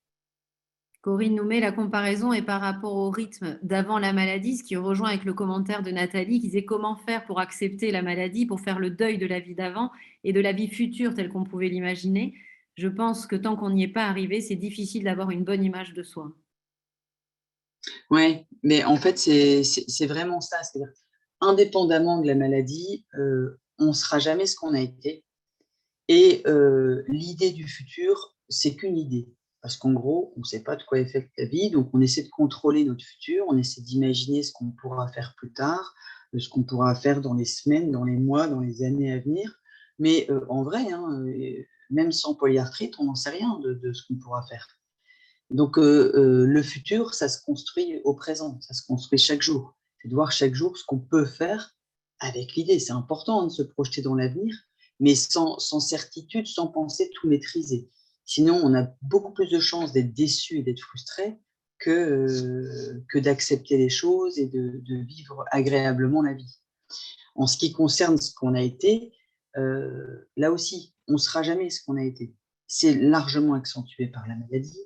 Corinne nous met la comparaison et par rapport au rythme d'avant la maladie, ce qui rejoint avec le commentaire de Nathalie qui disait comment faire pour accepter la maladie, pour faire le deuil de la vie d'avant et de la vie future telle qu'on pouvait l'imaginer. Je pense que tant qu'on n'y est pas arrivé, c'est difficile d'avoir une bonne image de soi. Oui, mais en fait, c'est vraiment ça. C'est-à-dire, indépendamment de la maladie, on ne sera jamais ce qu'on a été. Et l'idée du futur, c'est qu'une idée. Parce qu'en gros, on ne sait pas de quoi est faite la vie, donc on essaie de contrôler notre futur, on essaie d'imaginer ce qu'on pourra faire plus tard, ce qu'on pourra faire dans les semaines, dans les mois, dans les années à venir. Mais en vrai, hein, même sans polyarthrite, on n'en sait rien de ce qu'on pourra faire. Donc le futur, ça se construit au présent, ça se construit chaque jour. C'est de voir chaque jour ce qu'on peut faire avec l'idée. C'est important hein, de se projeter dans l'avenir, mais sans certitude, sans penser tout maîtriser. Sinon, on a beaucoup plus de chances d'être déçu et d'être frustré que d'accepter les choses et de vivre agréablement la vie. En ce qui concerne ce qu'on a été, là aussi, on ne sera jamais ce qu'on a été. C'est largement accentué par la maladie,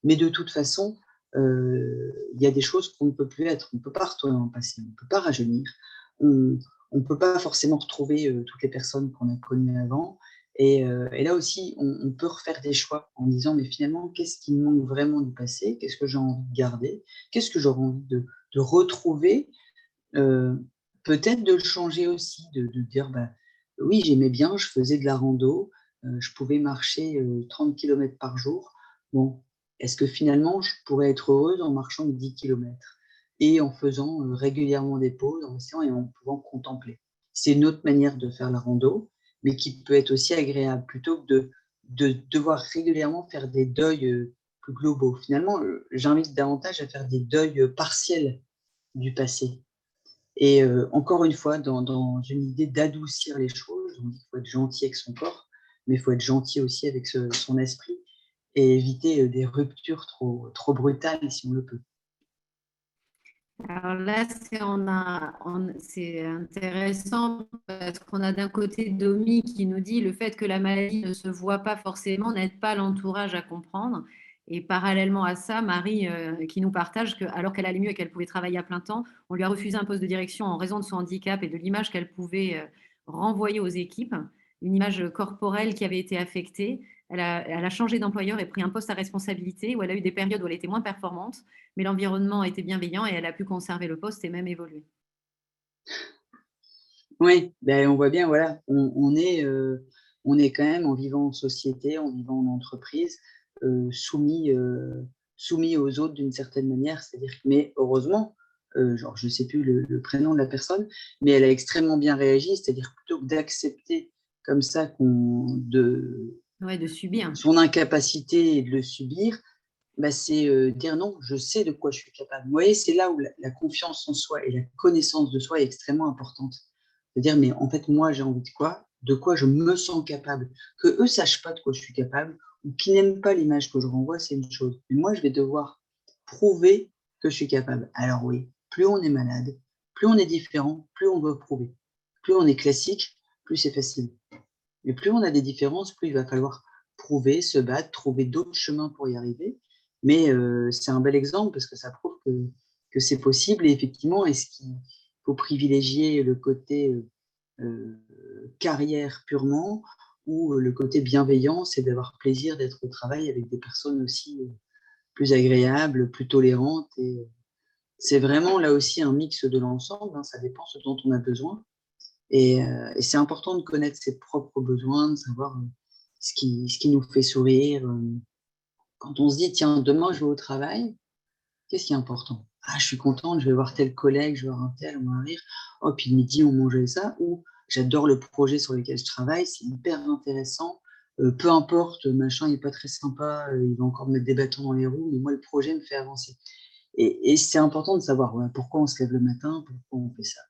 mais de toute façon, il y a des choses qu'on ne peut plus être. On ne peut pas retourner dans le passé, on ne peut pas rajeunir, on ne peut pas forcément retrouver toutes les personnes qu'on a connues avant. Et là aussi, on peut refaire des choix en disant, mais finalement, qu'est-ce qui me manque vraiment du passé? Qu'est-ce que j'ai envie de garder? Qu'est-ce que j'aurais envie de retrouver peut-être de le changer aussi, de dire, bah, oui, j'aimais bien, je faisais de la rando, je pouvais marcher 30 kilomètres par jour. Bon, est-ce que finalement, je pourrais être heureuse en marchant 10 kilomètres et en faisant régulièrement des pauses, en restant et en pouvant contempler? C'est une autre manière de faire la rando, mais qui peut être aussi agréable, plutôt que de devoir régulièrement faire des deuils plus globaux. Finalement, j'invite davantage à faire des deuils partiels du passé. Et encore une fois, dans une idée d'adoucir les choses, on dit qu'il faut être gentil avec son corps, mais il faut être gentil aussi avec son esprit et éviter des ruptures trop brutales si on le peut. Alors là, c'est intéressant parce qu'on a d'un côté Domi qui nous dit le fait que la maladie ne se voit pas forcément n'aide pas l'entourage à comprendre. Et parallèlement à ça, Marie qui nous partage que alors qu'elle allait mieux et qu'elle pouvait travailler à plein temps, on lui a refusé un poste de direction en raison de son handicap et de l'image qu'elle pouvait renvoyer aux équipes, une image corporelle qui avait été affectée. Elle a changé d'employeur et pris un poste à responsabilité où elle a eu des périodes où elle était moins performante, mais l'environnement était bienveillant et elle a pu conserver le poste et même évoluer. Oui, ben, on voit bien, voilà, on est quand même en vivant en société, en vivant en entreprise, soumis aux autres d'une certaine manière. C'est-à-dire que, mais heureusement, genre, je ne sais plus le prénom de la personne, mais elle a extrêmement bien réagi. C'est-à-dire plutôt que d'accepter comme ça Ouais, de subir. son incapacité et de le subir, bah, c'est dire non, je sais de quoi je suis capable. Vous voyez, c'est là où la confiance en soi et la connaissance de soi est extrêmement importante. De dire, mais en fait, moi, j'ai envie de quoi je me sens capable. Que eux ne sachent pas de quoi je suis capable ou qu'ils n'aiment pas l'image que je renvoie, c'est une chose. Mais moi, je vais devoir prouver que je suis capable. Alors oui, plus on est malade, plus on est différent, plus on doit prouver. Plus on est classique, plus c'est facile. Mais plus on a des différences, plus il va falloir prouver, se battre, trouver d'autres chemins pour y arriver. Mais c'est un bel exemple parce que ça prouve que c'est possible. Et effectivement, est-ce qu'il faut privilégier le côté carrière purement, ou le côté bienveillant, c'est d'avoir plaisir d'être au travail avec des personnes aussi plus agréables, plus tolérantes. Et c'est vraiment là aussi un mix de l'ensemble, hein, ça dépend ce dont on a besoin. Et c'est important de connaître ses propres besoins, de savoir ce qui nous fait sourire. Quand on se dit, tiens, demain je vais au travail, qu'est-ce qui est important? Ah, je suis contente, je vais voir tel collègue, je vais voir un tel, on va rire. Oh, puis le midi, on mangeait ça. Ou j'adore le projet sur lequel je travaille, c'est hyper intéressant. Peu importe, machin, il n'est pas très sympa, il va encore me mettre des bâtons dans les roues, mais moi, le projet me fait avancer. Et c'est important de savoir pourquoi on se lève le matin, pourquoi on fait ça.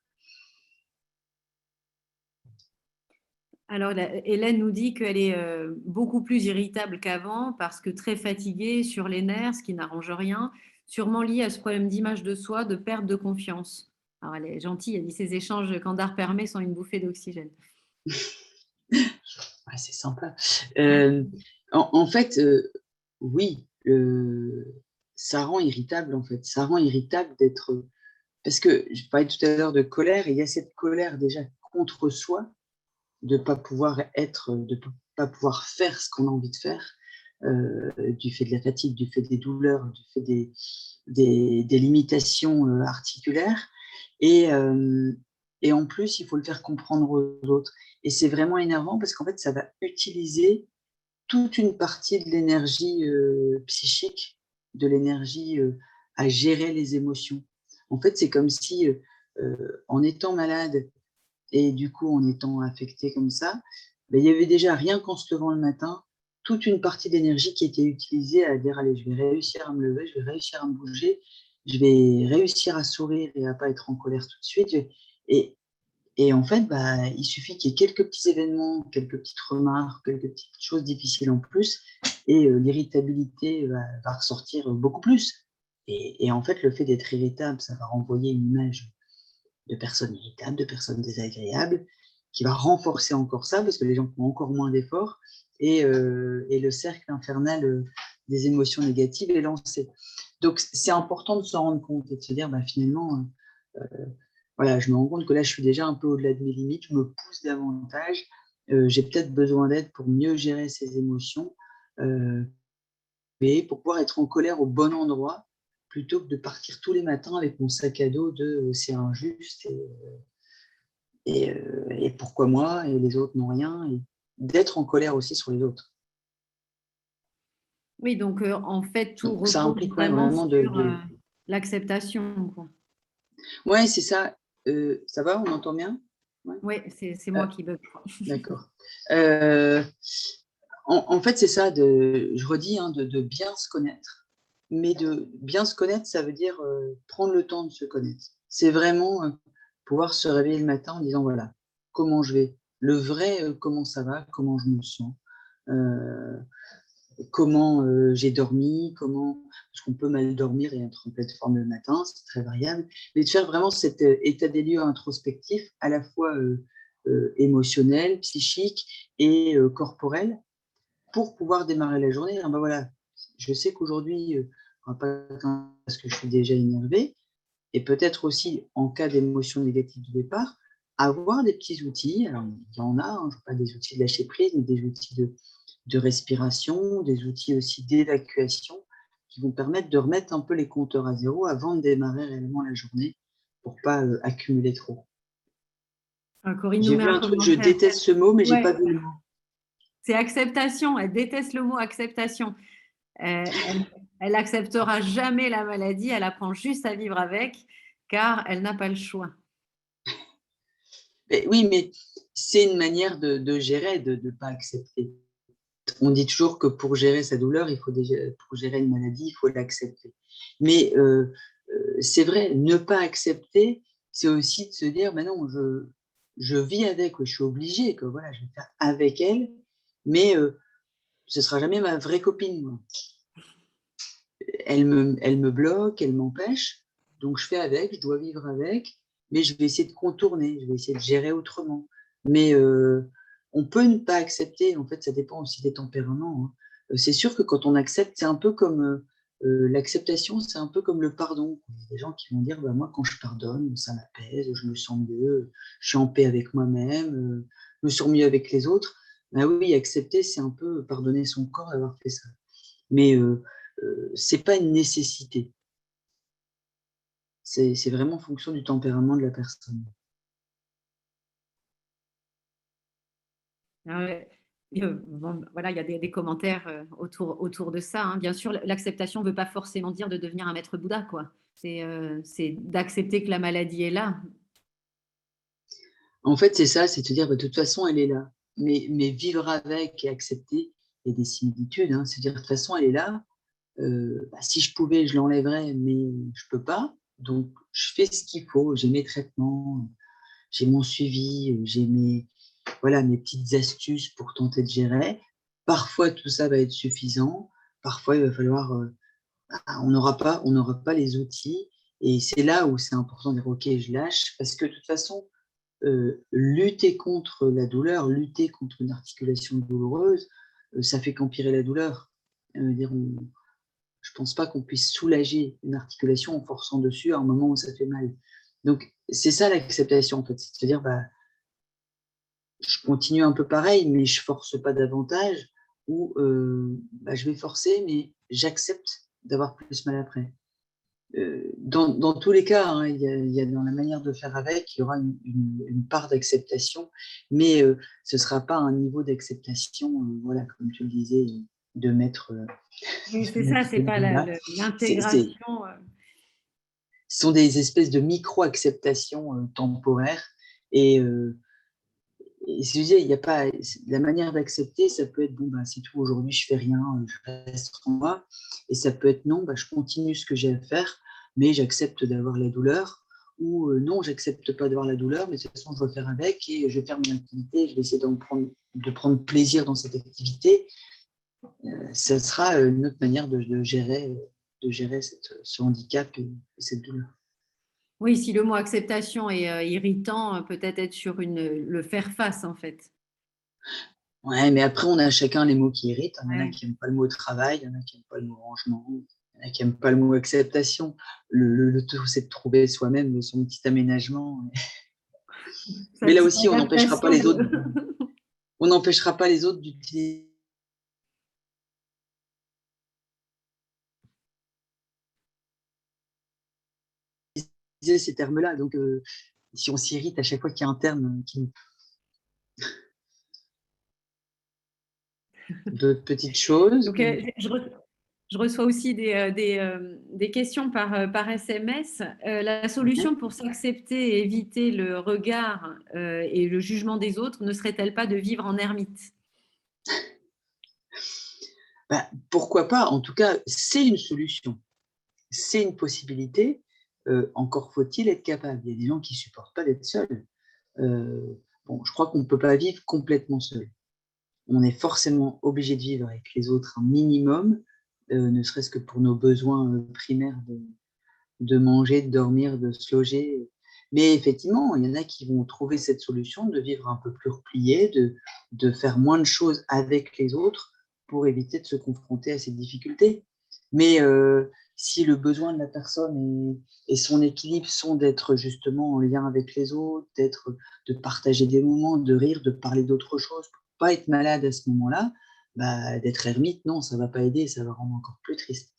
Alors, Hélène nous dit qu'elle est beaucoup plus irritable qu'avant parce que très fatiguée, sur les nerfs, ce qui n'arrange rien, sûrement lié à ce problème d'image de soi, de perte de confiance. Alors, elle est gentille, elle dit ces échanges, quand d'art permet, sont une bouffée d'oxygène. Ouais, c'est sympa. En fait, oui, ça rend irritable, en fait. Ça rend irritable d'être... Parce que je parlais tout à l'heure de colère, et il y a cette colère déjà contre soi, de ne pas pouvoir être, de ne pas pouvoir faire ce qu'on a envie de faire, du fait de la fatigue, du fait des douleurs, du fait des limitations articulaires. Et, et en plus, il faut le faire comprendre aux autres. Et c'est vraiment énervant parce qu'en fait, ça va utiliser toute une partie de l'énergie psychique, de l'énergie à gérer les émotions. En fait, c'est comme si, en étant malade et du coup en étant affecté comme ça, ben, il y avait déjà, rien qu'en se levant le matin, toute une partie d'énergie qui était utilisée à dire, allez, je vais réussir à me lever, je vais réussir à me bouger, je vais réussir à sourire et à pas être en colère tout de suite. Et, et en fait, bah, il suffit qu'il y ait quelques petits événements, quelques petites remarques, quelques petites choses difficiles en plus, et l'irritabilité va ressortir beaucoup plus. Et en fait, le fait d'être irritable, ça va renvoyer une image de personnes irritables, de personnes désagréables, qui va renforcer encore ça, parce que les gens font encore moins d'efforts, et le cercle infernal des émotions négatives est lancé. Donc, c'est important de s'en rendre compte et de se dire, bah, finalement, voilà, je me rends compte que là, je suis déjà un peu au-delà de mes limites, je me pousse davantage, j'ai peut-être besoin d'aide pour mieux gérer ces émotions, et pour pouvoir être en colère au bon endroit, plutôt que de partir tous les matins avec mon sac à dos de c'est injuste et pourquoi moi et les autres n'ont rien, et d'être en colère aussi sur les autres. Oui, donc en fait, tout Donc ça repose implique vraiment vraiment sur l'acceptation, quoi. Ouais, c'est ça. Ça va, on entend bien? Ouais. Oui, c'est moi qui bug. D'accord. En fait, c'est ça, je redis, hein, de bien se connaître. Mais de bien se connaître, ça veut dire prendre le temps de se connaître. C'est vraiment pouvoir se réveiller le matin en disant, voilà, comment je vais, le vrai, comment ça va, comment je me sens, euh, comment j'ai dormi, parce qu'on peut mal dormir et être en pleine forme le matin, c'est très variable, mais de faire vraiment cet état des lieux introspectif, à la fois émotionnel, psychique et corporel, pour pouvoir démarrer la journée. Ben voilà, je sais qu'aujourd'hui, on va pas parce que je suis déjà énervé, et peut-être aussi en cas d'émotion négative du départ, avoir des petits outils. Alors, il y en a, hein, pas des outils de lâcher prise, mais des outils de respiration, des outils aussi d'évacuation qui vont permettre de remettre un peu les compteurs à zéro avant de démarrer réellement la journée pour ne pas accumuler trop. Corinne nous J'ai met vu un un truc, je commentaire. déteste ce mot, mais j'ai Ouais, pas vu le mot. c'est acceptation. Elle déteste le mot acceptation. Elle acceptera jamais la maladie. Elle apprend juste à vivre avec, car elle n'a pas le choix. Mais, oui, mais c'est une manière de gérer, de ne pas accepter. On dit toujours que pour gérer sa douleur, pour gérer une maladie, il faut l'accepter. Mais c'est vrai, ne pas accepter, c'est aussi de se dire, ben non, je vis avec, je suis obligée, que voilà, je vais faire avec elle, mais ce ne sera jamais ma vraie copine. Moi. Elle me bloque, elle m'empêche, donc je fais avec, je dois vivre avec, mais je vais essayer de contourner, je vais essayer de gérer autrement. Mais on peut ne pas accepter, en fait, ça dépend aussi des tempéraments. Hein. C'est sûr que quand on accepte, c'est un peu comme L'acceptation, c'est un peu comme le pardon. Il y a des gens qui vont dire, bah, moi, quand je pardonne, ça m'apaise, je me sens mieux, je suis en paix avec moi-même, je me sens mieux avec les autres. Ben oui, accepter, c'est un peu pardonner son corps d'avoir fait ça. Mais c'est pas une nécessité. C'est vraiment en fonction du tempérament de la personne. Ah ouais. Et, bon, voilà, il y a des commentaires autour de ça, hein. Bien sûr, l'acceptation ne veut pas forcément dire de devenir un maître Bouddha, quoi. C'est d'accepter que la maladie est là. En fait, c'est ça, c'est de se dire, bah, de toute façon, elle est là. Mais vivre avec et accepter, il y a des similitudes, hein. C'est-à-dire, de toute façon, elle est là. Bah, si je pouvais, je l'enlèverais, mais je peux pas. Donc, je fais ce qu'il faut. J'ai mes traitements, j'ai mon suivi, j'ai voilà, mes petites astuces pour tenter de gérer. Parfois, tout ça va être suffisant. Parfois, il va falloir, on n'aura pas les outils. Et c'est là où c'est important de dire, OK, je lâche. Parce que de toute façon, lutter contre la douleur, lutter contre une articulation douloureuse, ça fait qu'empirer la douleur. Dire, je pense pas qu'on puisse soulager une articulation en forçant dessus à un moment où ça fait mal. Donc, c'est ça l'acceptation, en fait. C'est-à-dire, bah, je continue un peu pareil, mais je force pas davantage, ou bah, je vais forcer, mais j'accepte d'avoir plus mal après. Dans tous les cas, hein, il y a dans la manière de faire avec, il y aura une part d'acceptation, mais ce ne sera pas un niveau d'acceptation, voilà, comme tu le disais, de mettre, Oui, c'est de ça, mettre c'est pas Bouddha. Ce l'intégration. sont des espèces de micro-acceptations temporaires. Et, et je disais, il y a pas, la manière d'accepter, ça peut être, bon, bah, c'est tout, aujourd'hui, je fais rien, je reste en moi. Et ça peut être, non, bah, je continue ce que j'ai à faire, mais j'accepte d'avoir la douleur. Ou non, j'accepte pas d'avoir la douleur, mais de toute façon, je dois faire avec et je vais faire mon activité, je vais essayer de prendre plaisir dans cette activité. Ça sera une autre manière de gérer ce handicap et cette douleur. Oui, si le mot acceptation est irritant, peut-être être sur le faire face, en fait. Ouais, mais après, on a chacun les mots qui irritent. Il y en a Ouais. qui n'aiment pas le mot travail, il y en a qui n'aiment pas le mot rangement, il y en a qui n'aiment pas le mot acceptation. Le tout, c'est de trouver soi-même son petit aménagement. Sa Mais là petite aussi, adaptation. on n'empêchera pas les autres d'utiliser ces termes-là. Donc, si on s'irrite à chaque fois qu'il y a un terme qui d'autres petites choses. Donc, je reçois aussi des questions par SMS. La Mhm. solution pour s'accepter et éviter le regard et le jugement des autres ne serait-elle pas de vivre en ermite? Bah, pourquoi pas? En tout cas, c'est une solution. C'est une possibilité. Encore faut-il être capable. Il y a des gens qui ne supportent pas d'être seuls. Bon, je crois qu'on ne peut pas vivre complètement seul. On est forcément obligé de vivre avec les autres un minimum, ne serait-ce que pour nos besoins primaires de manger, de dormir, de se loger. Mais effectivement, il y en a qui vont trouver cette solution de vivre un peu plus replié, de faire moins de choses avec les autres pour éviter de se confronter à ces difficultés. Mais si le besoin de la personne et son équilibre sont d'être justement en lien avec les autres, de partager des moments, de rire, de parler d'autre chose, pour pas être malade à ce moment-là, bah, d'être ermite, non, ça va pas aider, ça va rendre encore plus triste.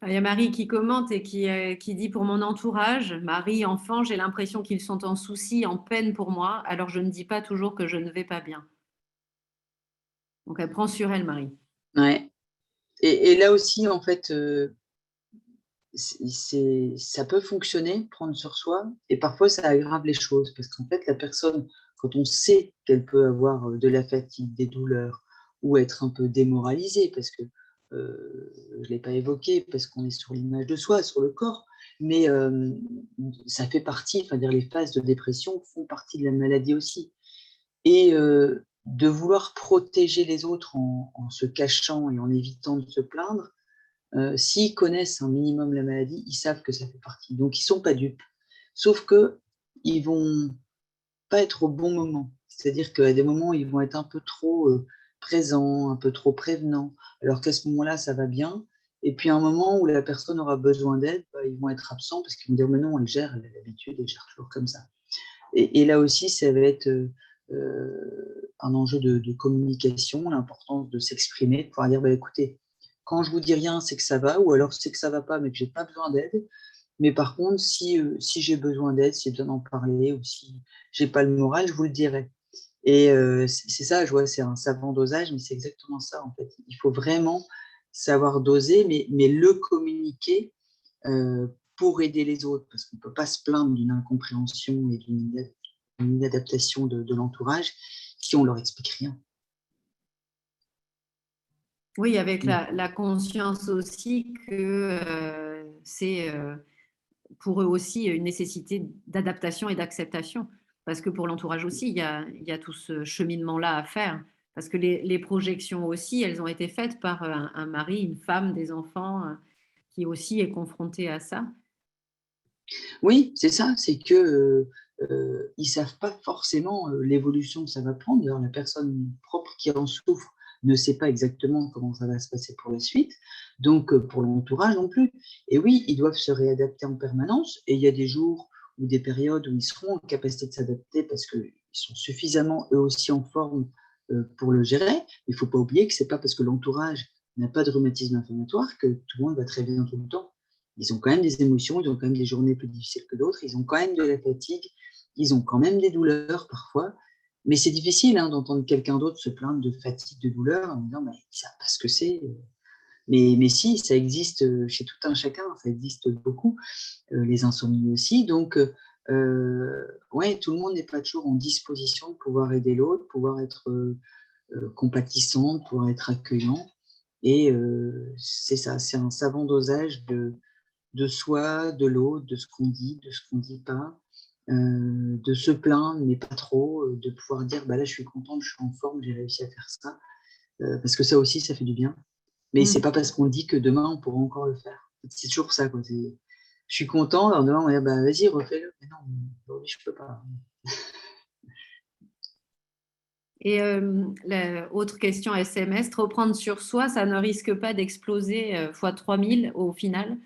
Il y a Marie qui commente et qui dit pour mon entourage, Marie, enfant, j'ai l'impression qu'ils sont en souci, en peine pour moi, alors je ne dis pas toujours que je ne vais pas bien. Donc elle prend sur elle, Marie. Ouais. Et là aussi, en fait, ça peut fonctionner, prendre sur soi, et parfois ça aggrave les choses, parce qu'en fait, la personne, quand on sait qu'elle peut avoir de la fatigue, des douleurs, ou être un peu démoralisée, parce que je ne l'ai pas évoqué, parce qu'on est sur l'image de soi, sur le corps, mais ça fait partie, enfin, dire, les phases de dépression font partie de la maladie aussi. Et de vouloir protéger les autres en se cachant et en évitant de se plaindre, s'ils connaissent un minimum la maladie, ils savent que ça fait partie. Donc, ils ne sont pas dupes. Sauf qu'ils ne vont pas être au bon moment. C'est-à-dire qu'à des moments, ils vont être un peu trop présents, un peu trop prévenants, alors qu'à ce moment-là, ça va bien. Et puis, à un moment où la personne aura besoin d'aide, ils vont être absents parce qu'ils vont dire, mais non, elle gère, elle a l'habitude, elle gère toujours comme ça. Et là aussi, ça va être un enjeu de communication, l'importance de s'exprimer, de pouvoir dire, écoutez, quand je vous dis rien, c'est que ça va, ou alors c'est que ça va pas, mais que j'ai pas besoin d'aide. Mais par contre, si j'ai besoin d'aide, si j'ai besoin d'en parler, ou si j'ai pas le moral, je vous le dirai. Et c'est ça, je vois, c'est un savant dosage, mais c'est exactement ça, en fait. Il faut vraiment savoir doser, mais le communiquer pour aider les autres, parce qu'on ne peut pas se plaindre d'une incompréhension et d'une inadaptation de l'entourage si on leur explique rien. Oui, avec la conscience aussi que c'est pour eux aussi une nécessité d'adaptation et d'acceptation. Parce que pour l'entourage aussi, il y a tout ce cheminement-là à faire. Parce que les projections aussi, elles ont été faites par un mari, une femme, des enfants qui aussi est confronté à ça. Oui, c'est ça, c'est que ils savent pas forcément l'évolution que ça va prendre. D'ailleurs, la personne propre qui en souffre ne sait pas exactement comment ça va se passer pour la suite, donc pour l'entourage non plus. Et oui, ils doivent se réadapter en permanence et il y a des jours ou des périodes où ils seront en capacité de s'adapter parce qu'ils sont suffisamment eux aussi en forme pour le gérer. Il faut pas oublier que c'est pas parce que l'entourage n'a pas de rhumatisme inflammatoire que tout le monde va très bien tout le temps. Ils ont quand même des émotions, ils ont quand même des journées plus difficiles que d'autres, ils ont quand même de la fatigue, ils ont quand même des douleurs parfois. Mais c'est difficile d'entendre quelqu'un d'autre se plaindre de fatigue, de douleur, en disant, mais ils ne savent pas ce que c'est. Mais si, ça existe chez tout un chacun, ça existe beaucoup, les insomnies aussi. Donc, ouais, tout le monde n'est pas toujours en disposition de pouvoir aider l'autre, pouvoir être compatissant, pouvoir être accueillant. Et c'est ça, c'est un savant dosage de soi, de l'autre, de ce qu'on dit, de ce qu'on ne dit pas, de se plaindre, mais pas trop, de pouvoir dire, là, je suis contente, je suis en forme, j'ai réussi à faire ça, parce que ça aussi, ça fait du bien. Mais c'est pas parce qu'on dit que demain, on pourra encore le faire. C'est toujours ça, quoi. Je suis content, alors demain, on va dire, vas-y, refais-le. Mais non, aujourd'hui, je peux pas. Et autre question SMS, trop prendre sur soi, ça ne risque pas d'exploser fois 3000 au final?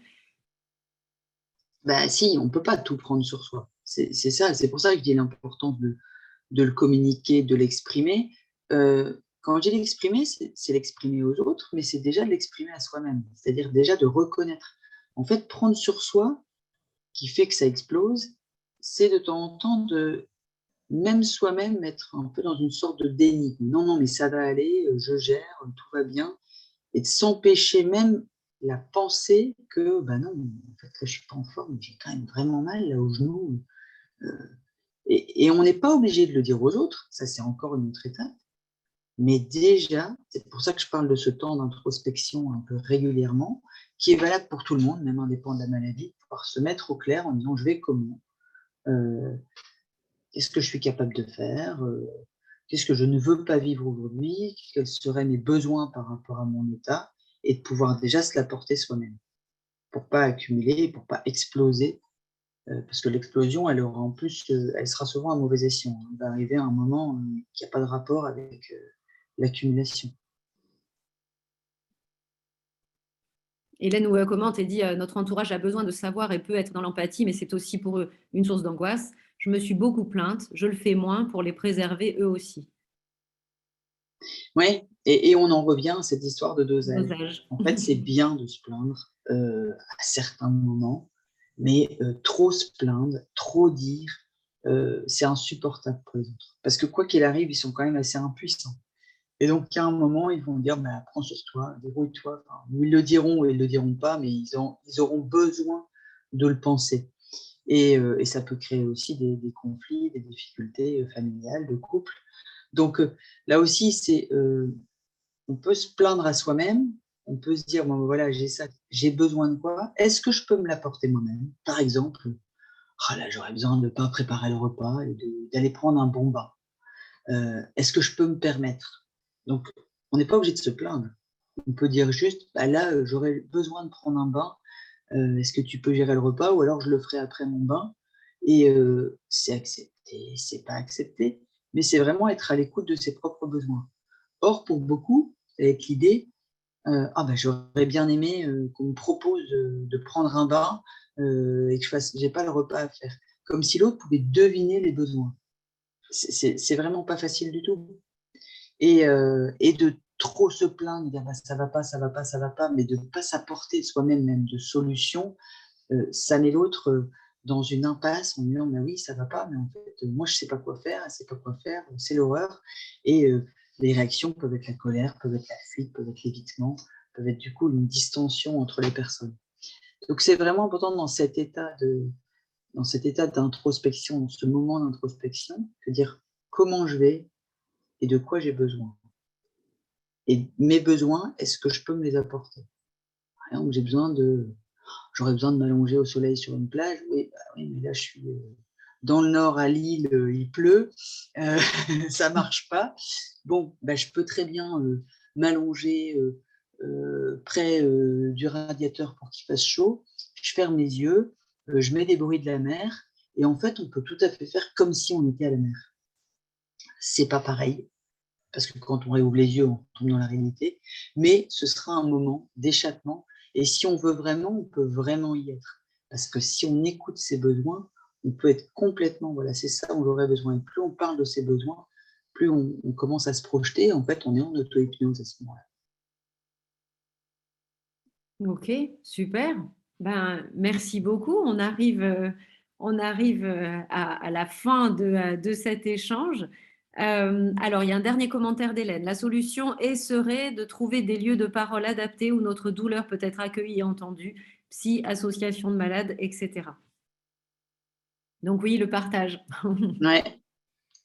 Si, on peut pas tout prendre sur soi. C'est ça, c'est pour ça que je dis l'importance de le communiquer, de l'exprimer. Quand je dis l'exprimer, c'est l'exprimer aux autres, mais c'est déjà de l'exprimer à soi-même. C'est-à-dire déjà de reconnaître. En fait, prendre sur soi, qui fait que ça explose, c'est de temps en temps de même soi-même être un peu dans une sorte de déni. Non, non, mais ça va aller, je gère, tout va bien. Et de s'empêcher même la pensée que, non, en fait, là, je suis pas en forme, j'ai quand même vraiment mal là au genou. Et on n'est pas obligé de le dire aux autres, ça c'est encore une autre étape. Mais déjà, c'est pour ça que je parle de ce temps d'introspection un peu régulièrement, qui est valable pour tout le monde, même indépendant de la maladie, pour pouvoir se mettre au clair en disant je vais comment, qu'est-ce que je suis capable de faire, qu'est-ce que je ne veux pas vivre aujourd'hui, quels seraient mes besoins par rapport à mon état, et de pouvoir déjà se l'apporter soi-même, pour pas accumuler, pour pas exploser, parce que l'explosion, elle aura en plus, elle sera souvent un mauvais escient. Il va arriver à un moment qui n'a pas de rapport avec l'accumulation. Hélène ou commente et dit notre entourage a besoin de savoir et peut être dans l'empathie, mais c'est aussi pour eux une source d'angoisse. Je me suis beaucoup plainte, je le fais moins pour les préserver eux aussi. Oui, et on en revient à cette histoire de dosage. Dosage. En fait, c'est bien de se plaindre à certains moments, mais trop se plaindre, trop dire, c'est insupportable pour les autres. Parce que quoi qu'il arrive, ils sont quand même assez impuissants. Et donc, il y a un moment, ils vont dire, prends sur toi, débrouille-toi. Enfin, ou ils le diront ou ils ne le diront pas, mais ils auront besoin de le penser. Et ça peut créer aussi des conflits, des difficultés familiales, de couple. Donc, là aussi, on peut se plaindre à soi-même, on peut se dire, voilà, j'ai ça, j'ai besoin de quoi? Est-ce que je peux me l'apporter moi-même? Par exemple, là, j'aurais besoin de ne pas préparer le repas et d'aller prendre un bon bain. Est-ce que je peux me permettre? Donc, on n'est pas obligé de se plaindre. On peut dire juste, là, j'aurais besoin de prendre un bain. Est-ce que tu peux gérer le repas? Ou alors je le ferai après mon bain. Et c'est accepté, c'est pas accepté. Mais c'est vraiment être à l'écoute de ses propres besoins. Or, pour beaucoup, avec l'idée, Ah ben, j'aurais bien aimé qu'on me propose de prendre un bain et que j'ai pas le repas à faire. Comme si l'autre pouvait deviner les besoins. C'est vraiment pas facile du tout. Et de trop se plaindre, dire bah, ça va pas, ça va pas, ça va pas, mais de ne pas s'apporter soi-même même de solutions, ça met l'autre dans une impasse en disant mais oui, ça va pas, mais en fait, moi je sais pas quoi faire, elle sait pas quoi faire, c'est l'horreur. Et les réactions peuvent être la colère, peuvent être la fuite, peuvent être l'évitement, peuvent être du coup une distension entre les personnes. Donc c'est vraiment important dans cet état d'introspection, dans ce moment d'introspection, de dire comment je vais et de quoi j'ai besoin. Et mes besoins, est-ce que je peux me les apporter? Par exemple, j'aurais besoin de m'allonger au soleil sur une plage. Oui, bah oui, mais là, je suis dans le nord à Lille, il pleut, ça marche pas. Bon, bah, je peux très bien m'allonger près du radiateur pour qu'il fasse chaud. Je ferme mes yeux, je mets des bruits de la mer, et en fait, on peut tout à fait faire comme si on était à la mer. C'est pas pareil, parce que quand on réouvre les yeux, on tombe dans la réalité, mais ce sera un moment d'échappement. Et si on veut vraiment, on peut vraiment y être. Parce que si on écoute ses besoins, on peut être complètement, voilà, c'est ça, on aurait besoin. Et plus on parle de ses besoins, plus on commence à se projeter. En fait, on est en auto-hypnose à ce moment-là. Ok, super. Ben, merci beaucoup. On arrive à la fin de cet échange. Alors, il y a un dernier commentaire d'Hélène. La solution serait de trouver des lieux de parole adaptés où notre douleur peut être accueillie et entendue, psy, association de malades, etc. Donc oui, le partage. Ouais,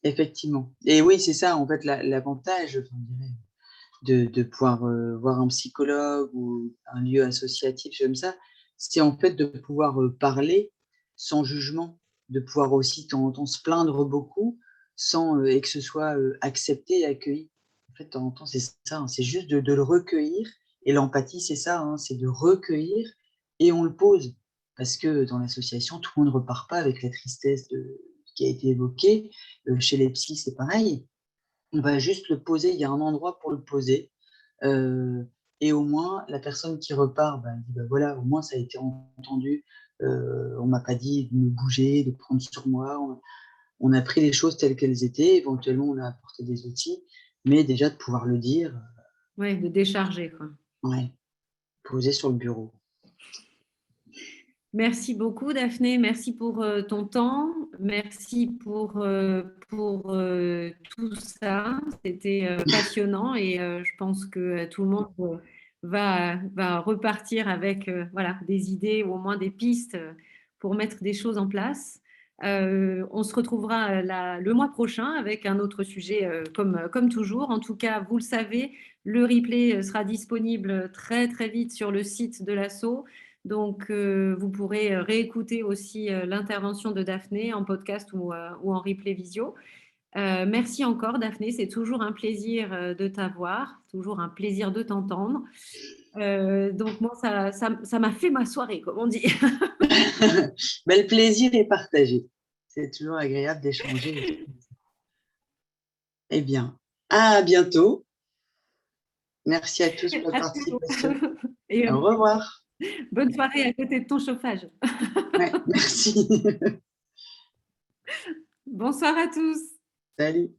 effectivement. Et oui, c'est ça, en fait, l'avantage, on dirait, de pouvoir voir un psychologue ou un lieu associatif comme ça, c'est en fait de pouvoir parler sans jugement, de pouvoir aussi de temps en temps se plaindre beaucoup sans, et que ce soit accepté et accueilli. En fait, de temps en temps, c'est ça, hein, c'est juste de le recueillir. Et l'empathie, c'est ça, hein, c'est de recueillir et on le pose. Parce que dans l'association, tout le monde ne repart pas avec la tristesse qui a été évoquée. Chez les psys, c'est pareil. On va juste le poser, il y a un endroit pour le poser. Et au moins, la personne qui repart, bah, elle dit bah, voilà, au moins ça a été entendu. On m'a pas dit de me bouger, de prendre sur moi. On a pris les choses telles qu'elles étaient. Éventuellement, on a apporté des outils, mais déjà de pouvoir le dire, Oui, de décharger, quoi. ouais, poser sur le bureau. Merci beaucoup, Daphné. Merci pour ton temps. Merci pour tout ça. C'était passionnant et je pense que tout le monde va repartir avec voilà, des idées ou au moins des pistes pour mettre des choses en place. On se retrouvera le mois prochain avec un autre sujet comme toujours. En tout cas, vous le savez, le replay sera disponible très très vite sur le site de l'ASSO. Donc, vous pourrez réécouter aussi l'intervention de Daphné en podcast ou en replay visio. Merci encore, Daphné. C'est toujours un plaisir de t'avoir, toujours un plaisir de t'entendre. Donc, moi, ça m'a fait ma soirée, comme on dit. Mais le plaisir est partagé. C'est toujours agréable d'échanger. Eh bien, à bientôt. Merci à tous pour la À très participation. bientôt. Et Au revoir. bonne soirée à côté de ton chauffage. Ouais, merci. Bonsoir à tous. Salut.